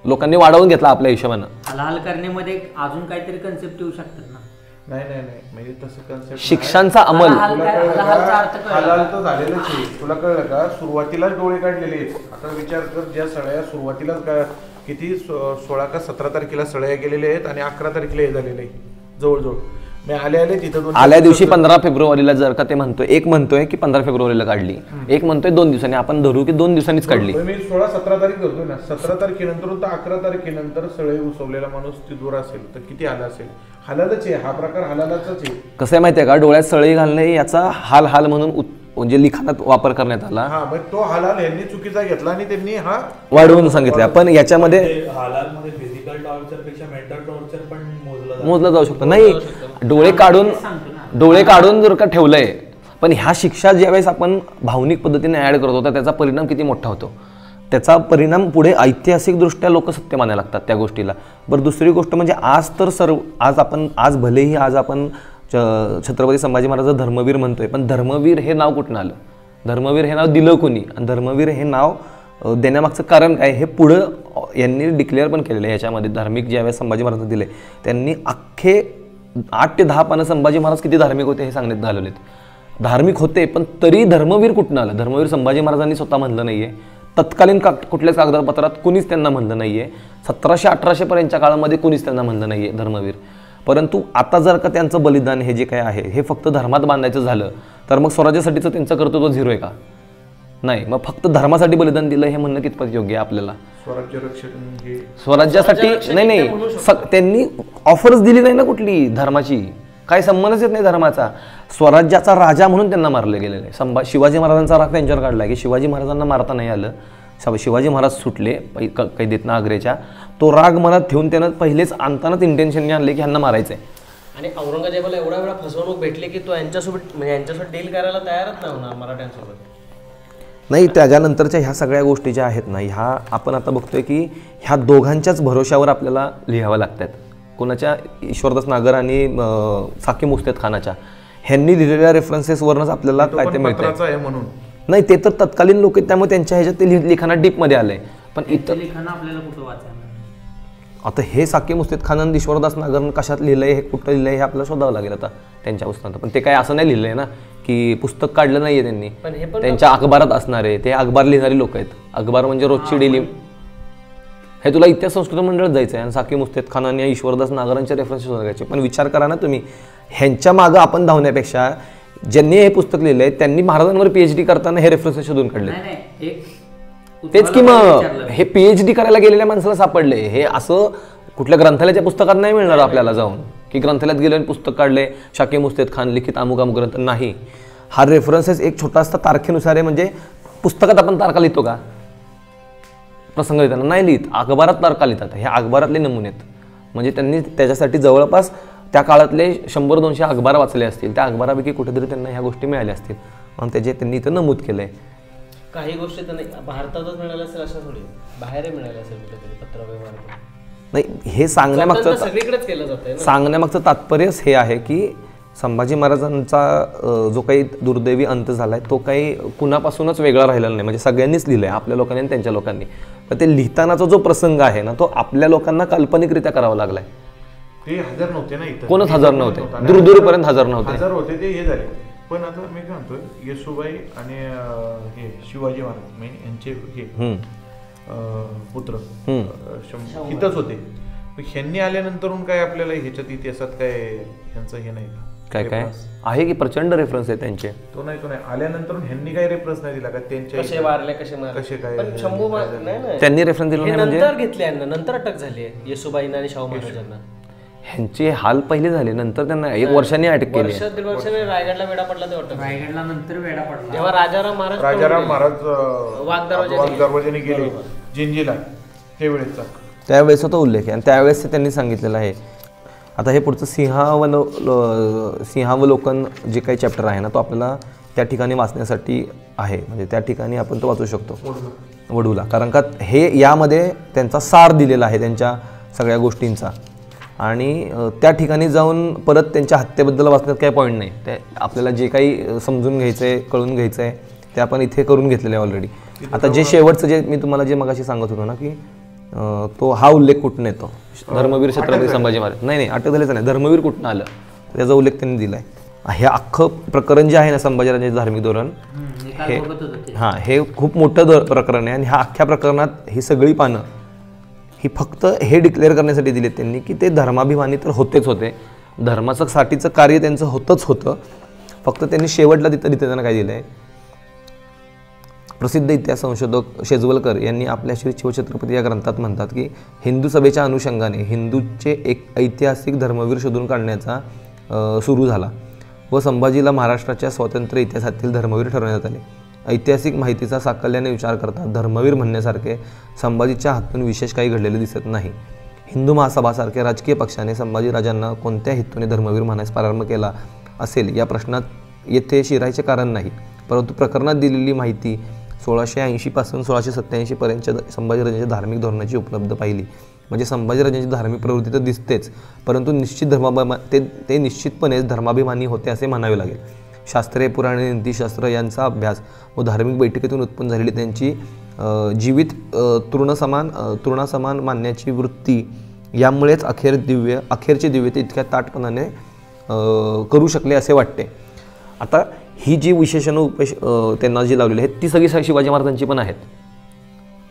लोकांनी वाढवून घेतला आपल्या हिशोबानं. हलाल करण्यामध्ये अजून काहीतरी कन्सेप्ट येऊ शकतात ना. नाही म्हणजे तसं कन्सेप्ट शिक्षांचा अंमल हलाल तर झालेलंच आहे. तुला कळलं का? सुरुवातीलाच डोळे काढलेले आहेत. आता विचार कर, ज्या सळ्या सुरुवातीलाच किती 16 का 17 तारखेला सळ्या गेलेल्या आहेत आणि 11 तारखेला हे झालेलं आहे जवळजवळ. मी आले तिथं आल्या दिवशी 15 फेब्रुवारीला जर का ते म्हणतोय, एक म्हणतोय की 15 फेब्रुवारीला काढली, एक म्हणतोय 2 दिवसांनी. आपण धरू की 2 दिवसांनीच काढली. मी 16-17 तारीख धरतोय ना. 17 तारखेनंतर तर 11 तारखेनंतर सळई उसवलेला माणूस तिथवर असेल तर किती आला असेल? हलालच आहे हा प्रकार, हलालाचाच आहे. कसं आहे माहितीये का, डोळ्यात सळई घालणे याचा हाल म्हणून म्हणजे लिखाणात वापर करण्यात आला, हा मग तो हलाल यांनी चुकीचा घेतला आणि त्यांनी हा वाढवून सांगितला. पण याच्यामध्ये हालालमध्ये फिजिकल टॉर्चर पेक्षा मेंटल टॉर्चर पण मोजलं जाऊ शकतं. नाही, डोळे काढून जर का ठेवलंय, पण ह्या शिक्षा ज्यावेळेस आपण भावनिक पद्धतीने ऍड करतो तर त्याचा परिणाम किती मोठा होतो. त्याचा परिणाम पुढे ऐतिहासिकदृष्ट्या लोक सत्य मानायला लागतात त्या गोष्टीला. बरं, दुसरी गोष्ट म्हणजे आज भलेही आपण छत्रपती संभाजी महाराज धर्मवीर म्हणतोय, पण धर्मवीर हे नाव कुठून आलं, धर्मवीर हे नाव दिलं कोणी, आणि धर्मवीर हे नाव देण्यामागचं कारण काय हे पुढं यांनी डिक्लेअर पण केलेलं आहे. याच्यामध्ये धार्मिक ज्यावेळेस संभाजी महाराजांना दिले त्यांनी अख्खे 8 ते 10 पानं संभाजी महाराज किती धार्मिक होते हे सांगण्यात घालवलेत. धार्मिक होते, पण तरी धर्मवीर कुठून आलं, धर्मवीर संभाजी महाराजांनी स्वतः म्हणलं नाहीये, तत्कालीन कुठल्याच कागदपत्रात कुणीच त्यांना म्हणलं नाहीये, 1700-1800 पर्यंतच्या काळामध्ये कुणीच त्यांना म्हणलं नाहीये धर्मवीर. परंतु आता जर का त्यांचं बलिदान हे जे काय आहे हे फक्त धर्मात बांधायचं झालं तर मग स्वराज्यासाठीचं त्यांचं कर्तृत्व 0 आहे का? नाही. मग फक्त धर्मासाठी बलिदान दिलं हे म्हणणं कितपत योग्य आहे आपल्याला? स्वराज्य रक्षक म्हणजे स्वराज्यासाठी नाही, त्यांनी ऑफरच दिली नाही ना कुठली धर्माची, काही संबंधच येत नाही धर्माचा. स्वराज्याचा राजा म्हणून त्यांना मारले गेलेले आहे. शिवाजी महाराजांचा राग त्यांच्यावर काढला की शिवाजी महाराजांना मारता नाही आलं, शिवाजी महाराज सुटले कैदेतनं आग्र्याच्या, तो राग मनात ठेवून त्यानं पहिलेच आणतानाच इंटेन्शनने आणले की ह्यांना मारायचं आहे. आणि औरंगजेबाला एवढा वेळा फसवणूक भेटली की तो यांच्यासोबत डील करायला तयारच नाही होणार मराठ्यांसोबत. नाही, त्याच्यानंतरच्या ह्या सगळ्या गोष्टी ज्या आहेत ना, ह्या आपण आता बघतोय की ह्या दोघांच्याच भरोशावर आपल्याला लिहाव्या लागतात. कोणाच्या? ईश्वरदास नागर आणि साकी मुस्तेद खानाच्या. ह्यांनी दिलेल्या रेफरन्सेसवरच आपल्याला काय ते मिळतं म्हणून. नाही, ते तर तत्कालीन लोक आहेत त्यामुळे त्यांच्या ह्याच्यात ते लिखाणात डीपमध्ये आलंय. पण इतर लिखाण आपल्याला कुठं वाचायला आता हे साकी मुस्तेद खान ईश्वरदास नागरनं कशात लिहिलंय, हे कुठं लिहिलंय हे आपल्याला शोधावं लागेल आता त्यांच्या पुस्तकात. पण ते काय असं नाही लिहिलंय ना की पुस्तक काढलं नाहीये त्यांनी, त्यांच्या अखबारात असणार आहे. ते अखबार लिहिणारी लोक आहेत. अखबार म्हणजे रोजची डेली. हे तुला इतिहास संस्कृत मंडळात जायचं आहे आणि साकी मुस्तेद खान आणि ईश्वरदास नागरांचे रेफरन्सेस बघायचे. पण विचार करा ना तुम्ही, ह्यांच्या मागं आपण धावण्यापेक्षा ज्यांनी हे पुस्तक लिहिलंय त्यांनी महाराजांवर PhD करताना हे रेफरन्सेस शोधून काढले. तेच की मग हे PhD करायला गेलेल्या माणसाला सापडले. हे असं कुठल्या ग्रंथालयाच्या पुस्तकात नाही मिळणार आपल्याला जाऊन की ग्रंथालयात गेले आणि पुस्तक काढले शाकी मुस्तेद खान लिखित अमुक अमुक ग्रंथ. नाही, हा रेफरन्सेस एक छोटासा तारखेनुसार आहे. म्हणजे पुस्तकात आपण तारखा लिहितो का प्रसंग लिहिताना? नाही लिहित. अखबारात तारखा लिहितात. हे अखबारातले नमुने आहेत. म्हणजे त्यांनी त्याच्यासाठी जवळपास त्या काळातले 100-200 अखबार वाचले असतील. त्या अखबारापैकी कुठेतरी त्यांना ह्या गोष्टी मिळाल्या असतील म्हणून त्याचे त्यांनी इथं नमूद केलंय. काही गोष्टी तर नाही भारतातच मिळाल्या असेल अशा थोडी, बाहेर मिळाल्या असेल कुठेतरी पत्रव्यवहार. नाही, हे सांगण्यामागचं सगळीकडेच केलं जातं. सांगण्यामागचं तात्पर्यच हे आहे की संभाजी महाराजांचा जो काही दुर्दैवी अंत झालाय तो काही कुणापासूनच वेगळा राहिलेला नाही. म्हणजे सगळ्यांनीच लिहिलंय, आपल्या लोकांनी आणि त्यांच्या लोकांनी. पण ते लिहितानाचा जो प्रसंग आहे ना तो आपल्या लोकांना काल्पनिकरित्या करावा लागलाय. ते हजर नव्हते ना इथं, कोणच हजर नव्हते, दूरपर्यंत हजर नव्हते. हजर होते ते हे झाले. पण आता मी काय म्हणतोय, येसुबाई आणि हे शिवाजी महाराज म्हणजे यांचे हे पुत्र हितच होते. ह्यांनी आल्यानंतर काय आपल्याला ह्याच्यात इतिहासात काय ह्यांचं हे नाही काय काय आहे की प्रचंड रेफरन्स आहे त्यांचे. तो नाही आल्यानंतर ह्यांनी काही रेफरन्स नाही दिला का त्यांचे कसे मारले कसे काय. शंभू नाही, त्यांनी रेफरन्स दिला नाही. म्हणजे नंतर घेतले यांना, नंतर अटक झाली येसुबाईंना आणि शाहू महाराजांना. ह्यांचे हाल पहिले झाले, नंतर त्यांना 1 वर्षांनी अटक केली. 1-1.5 वर्षाने रायगडला वेढा पडला तेव्हा. रायगडला नंतर वेढा पडला तेव्हा राजाराम महाराज वाघदरवाजाने गेले जिंजीला त्यावेळेचा. त्यावेळेचा तो उल्लेख आहे आणि त्यावेळेस त्यांनी सांगितलेलं आहे. आता हे पुढचं सिंहावलोकन जे काही चॅप्टर आहे ना तो आपल्याला त्या ठिकाणी वाचण्यासाठी आहे. म्हणजे त्या ठिकाणी आपण तो वाचू शकतो वडूला, कारण का हे यामध्ये त्यांचा सार दिलेला आहे त्यांच्या सगळ्या गोष्टींचा. आणि त्या ठिकाणी जाऊन परत त्यांच्या हत्येबद्दल वाचण्यात काही पॉईंट नाही. ते आपल्याला जे काही समजून घ्यायचं आहे, कळून घ्यायचं आहे ते आपण इथे करून घेतलेलं आहे ऑलरेडी. आता जे शेवटचं जे मी तुम्हाला जे मगाशी सांगत होतो ना की तो हा उल्लेख कुठून येतो, धर्मवीर छत्रपती संभाजी महाराज. नाही अटक झालीच नाही, धर्मवीर कुठून आलं त्याचा उल्लेख त्यांनी दिलाय. हे अख्खं प्रकरण जे आहे ना संभाजीराजांचे धार्मिक धोरण हे खूप मोठं प्रकरण आहे. आणि ह्या अख्ख्या प्रकरणात ही सगळी पानं ही फक्त हे डिक्लेअर करण्यासाठी दिलेत त्यांनी की ते धर्माभिमानी तर होतेच होते, धर्माचं साठीचं कार्य त्यांचं होतंच होतं. फक्त त्यांनी शेवटला तिथं त्यांना काय दिलं आहे. प्रसिद्ध इतिहास संशोधक शेजवलकर यांनी आपल्या श्री शिवछत्रपती या ग्रंथात म्हणतात की हिंदू सभेच्या अनुषंगाने हिंदूचे एक ऐतिहासिक धर्मवीर शोधून काढण्याचा सुरू झाला. व संभाजीला महाराष्ट्राच्या स्वातंत्र्य इतिहासातील धर्मवीर ठरवण्यात आले. ऐतिहासिक माहितीचा साकल्याने विचार करता धर्मवीर म्हणण्यासारखे संभाजीच्या हातून विशेष काही घडलेले दिसत नाही. हिंदू महासभासारख्या राजकीय पक्षाने संभाजीराजांना कोणत्या हेतूने धर्मवीर म्हणायस प्रारंभ केला असेल या प्रश्नात येथे शिरायचे कारण नाही. परंतु प्रकरणात दिलेली माहिती 1680 पासून 1687 पर्यंतच्या संभाजीराजांच्या धार्मिक धोरणाची उपलब्ध पाहिली म्हणजे संभाजीराजांची धार्मिक प्रवृत्ती तर दिसतेच, परंतु निश्चित ते निश्चितपणेच धर्माभिमानी होते असे म्हणावे लागेल. शास्त्रे, पुराणे, नीतिशास्त्र यांचा अभ्यास व धार्मिक बैठकीतून उत्पन्न झालेली त्यांची जीवित तृणासमान मानण्याची वृत्ती यामुळेच अखेरचे दिव्य ते इतक्या ताटपणाने करू शकले असे वाटते. आता ही जी विशेषण त्यांना जी लावलेली आहेत ती सगळी शिवाजी महाराजांची पण आहेत.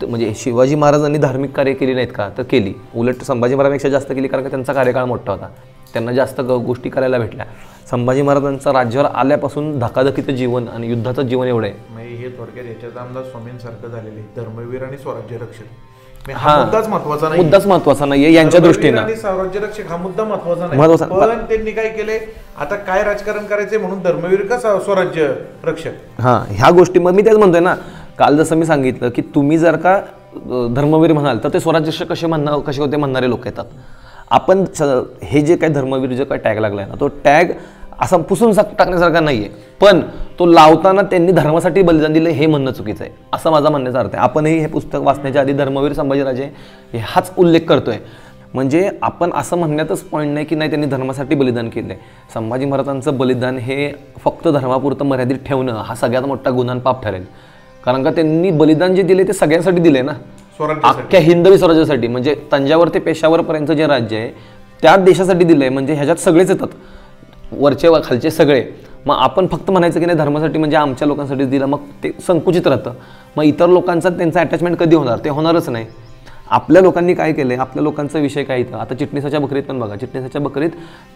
म्हणजे शिवाजी महाराजांनी धार्मिक कार्य केली नाहीत का, तर केली. उलट संभाजी महाराजांपेक्षा जास्त केली, कारण का त्यांचा कार्यकाळ मोठा होता, त्यांना जास्त गोष्टी करायला भेटल्या. संभाजी महाराजांचा राज्यावर आल्यापासून धकाधकीचं जीवन आणि युद्धाचं जीवन एवढं आहे. म्हणजे हे थोडक्यात याच्यात आमदार स्वामींसारखं झालेले धर्मवीर आणि स्वराज्य रक्षक हा मुद्दाच महत्वाचा नाहीये यांच्या दृष्टीने. आणि स्वराज्य रक्षक हा मुद्दा महत्वाचा नाही, पण त्यांनी काय केले, आता काय राजकारण करायचे म्हणून धर्मवीर का स्वराज्य रक्षक, ह्या गोष्टी मग मी तेच म्हणतोय ना, काल जसं मी सांगितलं की तुम्ही जर का धर्मवीर म्हणाल तर ते स्वराज्य रक्षक कसे होते म्हणणारे लोक येतात. आपण हे जे काही धर्मवीर जो काही टॅग लागलाय ना, तो टॅग असा पुसून टाकण्यासारखा नाहीये, पण तो लावताना त्यांनी धर्मासाठी बलिदान दिलं हे म्हणणं चुकीचं आहे, असं माझा म्हणण्याचा अर्थ आहे. आपणही हे पुस्तक वाचण्याच्या आधी धर्मवीर संभाजीराजे हाच उल्लेख करतोय. म्हणजे आपण असं म्हणण्यातच पॉईंट नाही की नाही त्यांनी धर्मासाठी बलिदान केलं आहे. संभाजी महाराजांचं बलिदान हे फक्त धर्मापुरतं मर्यादित ठेवणं हा सगळ्यात मोठा गुन्हा आणि पाप ठरेल. कारण का त्यांनी बलिदान जे दिले ते सगळ्यांसाठी दिले ना, अख्ख्या हिंदवी स्वराज्यासाठी. म्हणजे तंजावर ते पेशावरपर्यंत जे राज्य आहे त्या देशासाठी दिलंय. म्हणजे ह्याच्यात सगळेच येतात, वरचे व खालचे सगळे. मग आपण फक्त म्हणायचं की नाही धर्मासाठी म्हणजे आमच्या लोकांसाठीच दिलं, मग ते संकुचित राहतं. मग इतर लोकांचा त्यांचा अटॅचमेंट कधी होणार, ते होणारच नाही. आपल्या लोकांनी काय केलंय, आपल्या लोकांचा विषय काय इथं, आता चिटणीसाच्या बकरीत पण बघा, चिटणीसाच्या बकरीत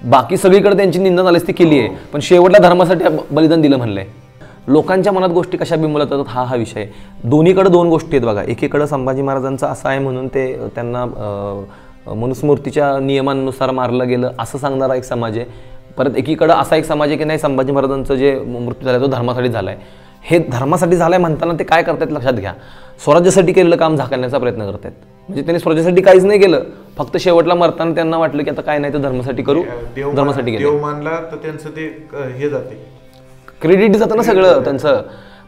बाकी सगळीकडे त्यांची निंदा झालीच ती केली आहे, पण शेवटला धर्मासाठी बलिदान दिलं म्हणलंय. लोकांच्या मनात गोष्टी कशा बिंबवल्या जातात हा विषय. दोन्हीकडे दोन गोष्टी आहेत बघा. एकीकडे संभाजी महाराजांचं असं आहे म्हणून ते त्यांना मनुस्मृतीच्या नियमांनुसार मारलं गेलं असं सांगणारा एक समाज आहे. परत एकीकडं असा एक समाज आहे की नाही संभाजी महाराजांचं जे मृत्यू झाला तो धर्मासाठी झाला आहे. हे धर्मासाठी झालाय म्हणताना ते काय करतात लक्षात घ्या, स्वराज्यासाठी केलेलं काम झाकण्याचा प्रयत्न करतात. म्हणजे त्यांनी स्वराज्यासाठी काहीच नाही केलं, फक्त शेवटला मरताना त्यांना वाटलं की आता काय नाही तर धर्मासाठी करू, धर्मासाठी देव मानला तर त्यांचं ते हे जाते, क्रेडिट जातं ना सगळं त्यांचं.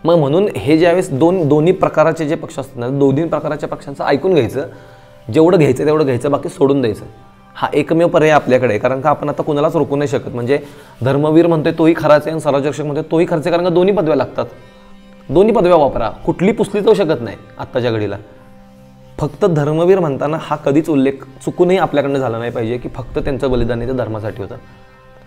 मग म्हणून हे ज्यावेळेस दोन्ही प्रकाराचे जे पक्ष असतात ना, दोन्ही प्रकाराच्या पक्षांचं ऐकून घ्यायचं, जेवढं घ्यायचं तेवढं घ्यायचं, बाकी सोडून द्यायचं. हा एकमेव पर्याय आपल्याकडे, कारण का आपण आता कुणालाच रोखू नाही शकत. म्हणजे धर्मवीर म्हणतोय तोही खराच आहे आणि स्वराज्य रक्षक म्हणतोय तोही खर्च आहे, कारण का दोन्ही पदव्या लागतात. दोन्ही पदव्या वापरा, कुठली पुसली जाऊ शकत नाही आत्ताच्या घडीला. फक्त धर्मवीर म्हणताना हा कधीच उल्लेख चुकूनही आपल्याकडनं झाला नाही पाहिजे की फक्त त्यांचं बलिदान ते धर्मासाठी होतं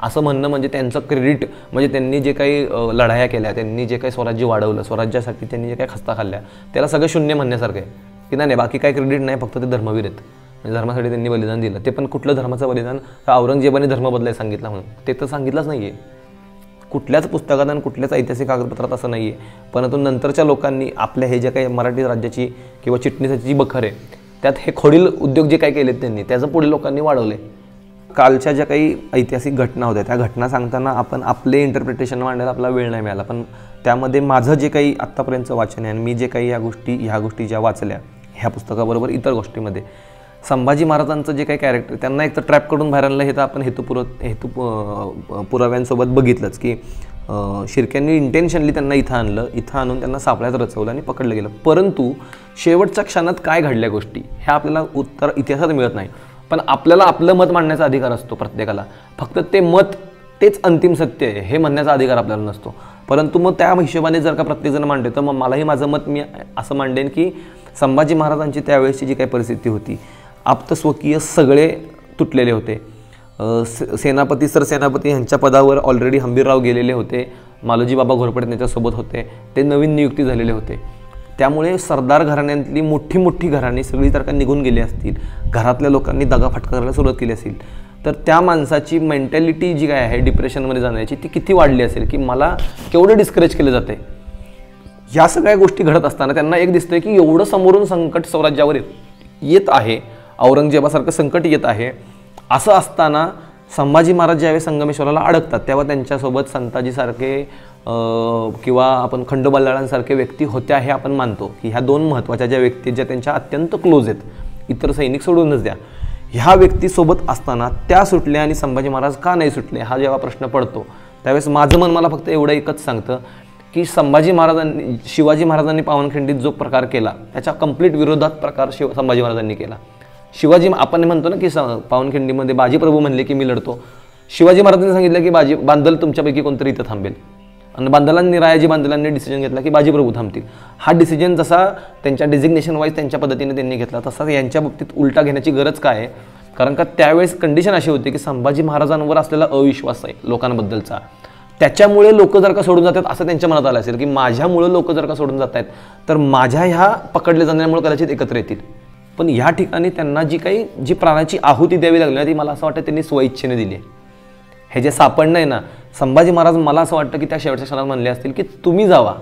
असं म्हणणं. म्हणजे त्यांचं क्रेडिट, म्हणजे त्यांनी जे काही लढाया केल्या, त्यांनी जे काही स्वराज्य वाढवलं, स्वराज्यासाठी त्यांनी जे काही खस्ता खाल्ल्या, त्याला सगळं शून्य म्हणण्यासारखं आहे की नाही बाकी काही क्रेडिट नाही, फक्त ते धर्मवीर आहेत. म्हणजे धर्मासाठी त्यांनी बलिदान दिलं. ते पण कुठलं धर्माचं बलिदान, औरंगजेबाने धर्म बदलायला सांगितला म्हणून ते तर सांगितलंच नाही आहे कुठल्याच पुस्तकात आणि कुठल्याच ऐतिहासिक कागदपत्रात, असं नाही आहे. परंतु नंतरच्या लोकांनी आपल्या हे जे काही मराठी राज्याची किंवा चिटणीसाची जी बखर आहे त्यात हे खोडील उद्योग जे काही केलेत त्यांनी, त्याचं पुढे लोकांनी वाढवले. कालच्या ज्या काही ऐतिहासिक घटना होत्या त्या घटना सांगताना आपण आपले इंटरप्रिटेशन मांडायला आपला वेळ नाही मिळाला, पण त्यामध्ये माझं जे काही आत्तापर्यंतचं वाचन आहे आणि मी जे काही ह्या गोष्टी ज्या वाचल्या ह्या पुस्तकाबरोबर इतर गोष्टीमध्ये संभाजी महाराजांचं जे काही कॅरेक्टर, त्यांना एक तर ट्रॅप करून बाहेर आणलं हे तर आपण पुराव्यांसोबत बघितलंच की शिर्क्यांनी इंटेन्शनली त्यांना इथं आणून त्यांना सापळ्यात रचवलं आणि पकडलं गेलं. परंतु शेवटच्या क्षणात काय घडल्या गोष्टी ह्या आपल्याला उत्तर इतिहासात मिळत नाही. पण आपल्याला आपलं मत मांडण्याचा अधिकार असतो प्रत्येकाला, फक्त ते मत तेच अंतिम सत्य आहे हे म्हणण्याचा अधिकार आपल्याला नसतो. परंतु मग त्या हिशोबाने जर का प्रत्येकजण मांडते तर मग मलाही माझं मत मी असं मांडेन की संभाजी महाराजांची त्यावेळेसची जी काही परिस्थिती होती, आप्तस्वकीय सगळे तुटलेले होते. सेनापती सरसेनापती यांच्या पदावर ऑलरेडी हंबीरराव गेलेले होते, मालोजी बाबा घोरपडे त्यांच्यासोबत होते, ते नवीन नियुक्ती झालेले होते. त्यामुळे सरदार घराण्यांतली मोठी मोठी घराणी सगळी जर का निघून गेली असतील, घरातल्या लोकांनी दगाफटका करायला सुरुवात केली असेल, तर त्या माणसाची मेंटॅलिटी जी काय आहे डिप्रेशनमध्ये जाण्याची ती किती वाढली असेल की मला केवढं डिस्करेज केलं जाते. या सगळ्या गोष्टी घडत असताना त्यांना एक दिसतंय की एवढं समोरून संकट स्वराज्यावर येत आहे, औरंगजेबासारखं संकट येत आहे. असं असताना संभाजी महाराज ज्यावेळेस संगमेश्वराला अडकतात तेव्हा त्यांच्यासोबत संताजीसारखे किंवा आपण खंडोबालांसारखे व्यक्ती होत्या हे आपण मानतो की ह्या 2 महत्त्वाच्या ज्या व्यक्ती ज्या त्यांच्या अत्यंत क्लोज आहेत, इतर सैनिक सोडूनच द्या, ह्या व्यक्तीसोबत असताना त्या सुटल्या आणि संभाजी महाराज का नाही सुटले हा जेव्हा प्रश्न पडतो त्यावेळेस माझं मन मला फक्त एवढं एकच सांगतं की शिवाजी महाराजांनी पावनखिंडीत जो प्रकार केला त्याच्या कंप्लीट विरोधात प्रकार संभाजी महाराजांनी केला. आपण म्हणतो ना की पावनखिंडीमध्ये बाजीप्रभू म्हणले की मी लढतो. शिवाजी महाराजांनी सांगितलं की बांदल तुमच्यापैकी कोणतरी इथं थांबेल आणि रायाजी बांदलांनी डिसिजन घेतला की बाजीप्रभू थांबतील. हा डिसिजन जसा त्यांच्या डेझिग्नेशन वाईज त्यांच्या पद्धतीने त्यांनी घेतला तसाच यांच्या बाबतीत उलटा घेण्याची गरज काय आहे, कारण का त्यावेळेस कंडिशन अशी होती की संभाजी महाराजांवर असलेला अविश्वास आहे लोकांबद्दलचा, त्याच्यामुळे लोक जर का सोडून जातात असं त्यांच्या मनात आलं असेल की माझ्यामुळे लोक जर का सोडून जात आहेत तर माझ्या ह्या पकडले जाण्यामुळे कदाचित एकत्र येतील. पण ह्या ठिकाणी त्यांना जी प्राणाची आहुती द्यावी लागली ना ती मला असं वाटतं त्यांनी स्वइच्छेने दिली. हे जे सापडणं आहे ना, संभाजी महाराज मला असं वाटतं की त्या शेवटच्या क्षणात म्हणले असतील की तुम्ही जावा,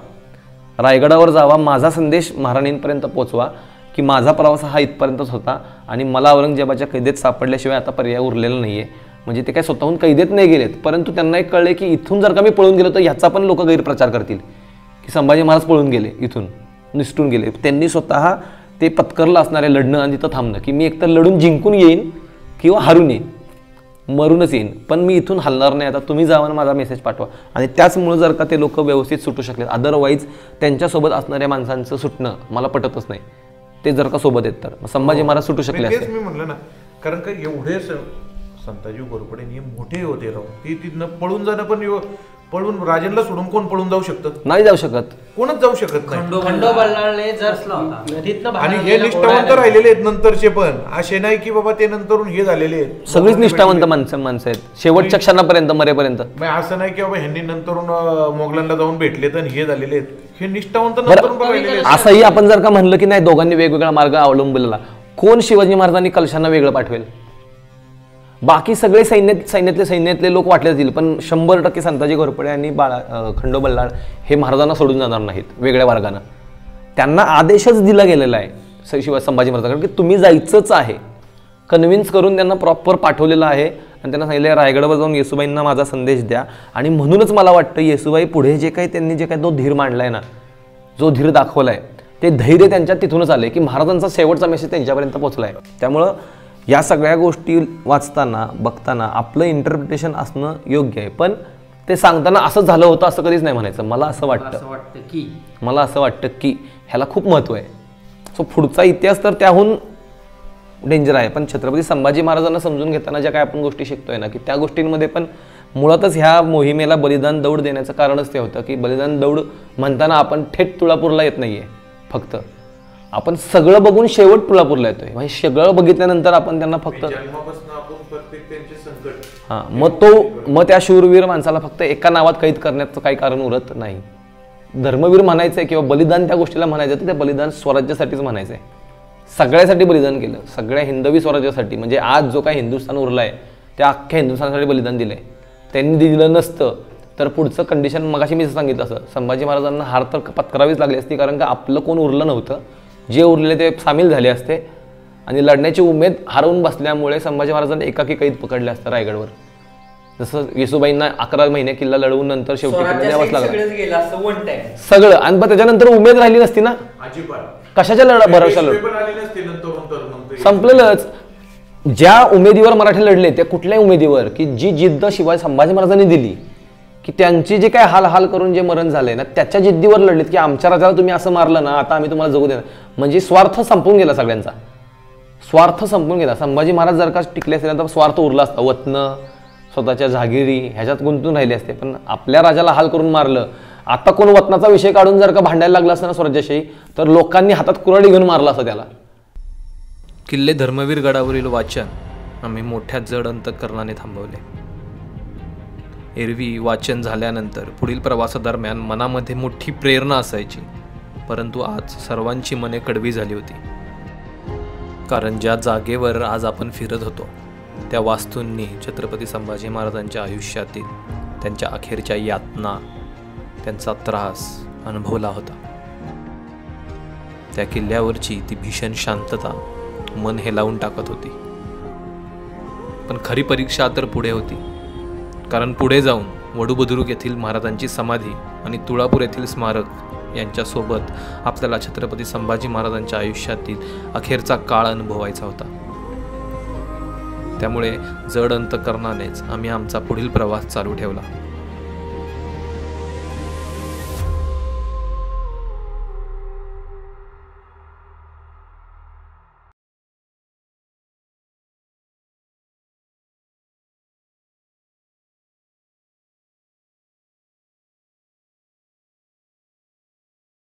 रायगडावर जावा, माझा संदेश महाराणींपर्यंत पोचवा की माझा प्रवास हा इथपर्यंतच होता आणि मला औरंगजेबाच्या कैदेत सापडल्याशिवाय आता पर्याय उरलेला नाही आहे. म्हणजे ते काय स्वतःहून कैदेत नाही गेलेत, परंतु त्यांना एक कळले की इथून जर का मी पळून गेलो तर ह्याचा पण लोक गैरप्रचार करतील की संभाजी महाराज पळून गेले, इथून निसटून गेले. त्यांनी स्वतः ते पत्करलं असणारे लढणं आणि तिथं थांबणं की मी एकतर लढून जिंकून येईन किंवा हारून येईन, मरूनच येईन, पण मी इथून हलणार नाही, आता तुम्ही जावा आणि माझा मेसेज पाठवा. आणि त्याचमुळे जर का ते लोक व्यवस्थित सुटू शकले, अदरवाईज त्यांच्यासोबत असणाऱ्या माणसांचं सुटणं मला पटतच नाही. ते जर का सोबत येत तर संभाजी महाराज सुटू शकले असते. मी म्हणलं ना, कारण का एवढे संताजी घोरपडे हे मोठे होते राव, ती तिथनं पळून जाणं पण पळून राजांना सोडून कोण पळून जाऊ शकतं? नाही जाऊ शकत, कोणच जाऊ शकत नाही. खंडोबालाने जर नदीतनं आणि हे निष्ठावंत राहिलेले आहेत नंतरचे पण, असे नाही की बाबा ते नंतरून हे झालेले आहेत. सगळीच निष्ठावंत माणसं आहेत शेवटच्या क्षणापर्यंत, मरेपर्यंत. असं नाही की बाबा ह्यांनी नंतरून मोगलांना जाऊन भेटले तर हे झालेले आहेत, हे निष्ठावंत नंतरून राहिलेले. असंही आपण जर का म्हणलं की नाही दोघांनी वेगवेगळा मार्ग अवलंबलेला, कोण शिवाजी महाराजांनी कलशांना वेगळं पाठवेल? बाकी सगळे सैन्यातले लोक वाटले जातील, पण 100% संताजी घोरपडे आणि खंडोबल्लाळ हे महाराजांना सोडून जाणार नाहीत वेगळ्या मार्गानं. त्यांना आदेशच दिला गेलेला आहे संभाजी महाराजांकडे की तुम्ही जायचंच आहे. कन्व्हिन्स करून त्यांना प्रॉपर पाठवलेलं आहे आणि त्यांना सांगितलं रायगडावर जाऊन येसुबाईंना माझा संदेश द्या. आणि म्हणूनच मला वाटतं येसुबाई पुढे त्यांनी जे काही तो धीर मांडलाय ना, जो धीर दाखवलाय, ते धैर्य त्यांच्यात तिथूनच आलंय की महाराजांचा शेवटचा मेसेज त्यांच्यापर्यंत पोहोचलाय. त्यामुळं या सगळ्या गोष्टी वाचताना बघताना आपलं इंटरप्रिटेशन असणं योग्य आहे, पण ते सांगताना असं झालं होतं असं कधीच नाही म्हणायचं. मला असं वाटतं की ह्याला खूप महत्त्व आहे. सो पुढचा इतिहास तर त्याहून डेंजर आहे. पण छत्रपती संभाजी महाराजांना समजून घेताना ज्या काय आपण गोष्टी शिकतोय ना, की त्या गोष्टींमध्ये पण मुळातच ह्या मोहिमेला बलिदान दौड देण्याचं कारणच ते होतं की बलिदान दौड म्हणताना आपण थेट तुळापूरला येत नाहीये, फक्त आपण सगळं बघून शेवट तुळापूरला येतोय. म्हणजे सगळं बघितल्यानंतर आपण त्यांना फक्त मग त्या शूरवीर माणसाला फक्त एका नावात कैद करण्याचं काही कारण उरत नाही. धर्मवीर म्हणायचंय किंवा बलिदान त्या गोष्टीला म्हणायचं तर ते बलिदान स्वराज्यासाठीच म्हणायचंय. सगळ्यासाठी बलिदान केलं, सगळ्या हिंदवी स्वराज्यासाठी. म्हणजे आज जो काही हिंदुस्थान उरलाय त्या अख्ख्या हिंदुस्थानासाठी बलिदान दिलंय. त्यांनी दिलं नसतं तर पुढचं कंडिशन मगाशी मी सांगितलं असं, संभाजी महाराजांना हार तर पत्करावीच लागली असती, कारण का आपलं कोण उरलं नव्हतं. जे उरलेले ते सामील झाले असते आणि लढण्याची उमेद हरवून बसल्यामुळे संभाजी महाराजांना एकाकी कैद पकडले असतं रायगडवर. जसं येसुबाईंना 11 महिने किल्ला लढवून नंतर शेवटी किल्ला द्यावाच लागला सगळं. आणि त्याच्यानंतर उमेद राहिली नसती ना, कशाच्या भरोसा संपलेलंच. ज्या उमेदीवर मराठी लढले त्या कुठल्याही उमेदीवर की जी जिद्द संभाजी महाराजांनी दिली, की त्यांची जे काय हाल करून जे मरण झालंय ना त्याच्या जिद्दीवर लढलेत की आमच्या राजाला तुम्ही असं मारलं ना, आता आम्ही तुम्हाला जगू देणार. म्हणजे स्वार्थ संपून गेला, सगळ्यांचा स्वार्थ संपून गेला. संभाजी महाराज जर का टिकले असते तर स्वार्थ उरला असता, वतनं स्वतःच्या जहागिरी ह्याच्यात गुंतून राहिले असते. पण आपल्या राजाला हाल करून मारलं. आता कोण वतनाचा विषय काढून जर का भांडायला लागला असतं ना स्वराज्याशी, तर लोकांनी हातात कुऱ्हाडी घेऊन मारला असं त्याला. किल्ले धर्मवीर गडावरील वाचन आम्ही मोठ्या जड अंतःकरणाने थांबवले. एरवी वाचन झाल्यानंतर पुढील प्रवासादरम्यान मनामध्ये मोठी प्रेरणा असायची, परंतु आज सर्वांची मने कडवी झाली होती. कारण ज्या जागेवर आज आपण फिरत होतो त्या वास्तूंनी छत्रपती संभाजी महाराजांच्या आयुष्यातील त्यांच्या अखेरच्या यातना, त्यांचा त्रास अनुभवला होता. त्या किल्ल्यावरची ती भीषण शांतता मन हेलावून टाकत होती. पण खरी परीक्षा तर पुढे होती. कारण पुढे जाऊन वडूबुद्रुक येथील महाराजांची समाधी आणि तुळापूर येथील स्मारक यांच्यासोबत आपल्याला छत्रपती संभाजी महाराजांच्या आयुष्यातील अखेरचा काळ अनुभवायचा होता. त्यामुळे जड अंतकरणानेच आम्ही आमचा पुढील प्रवास चालू ठेवला.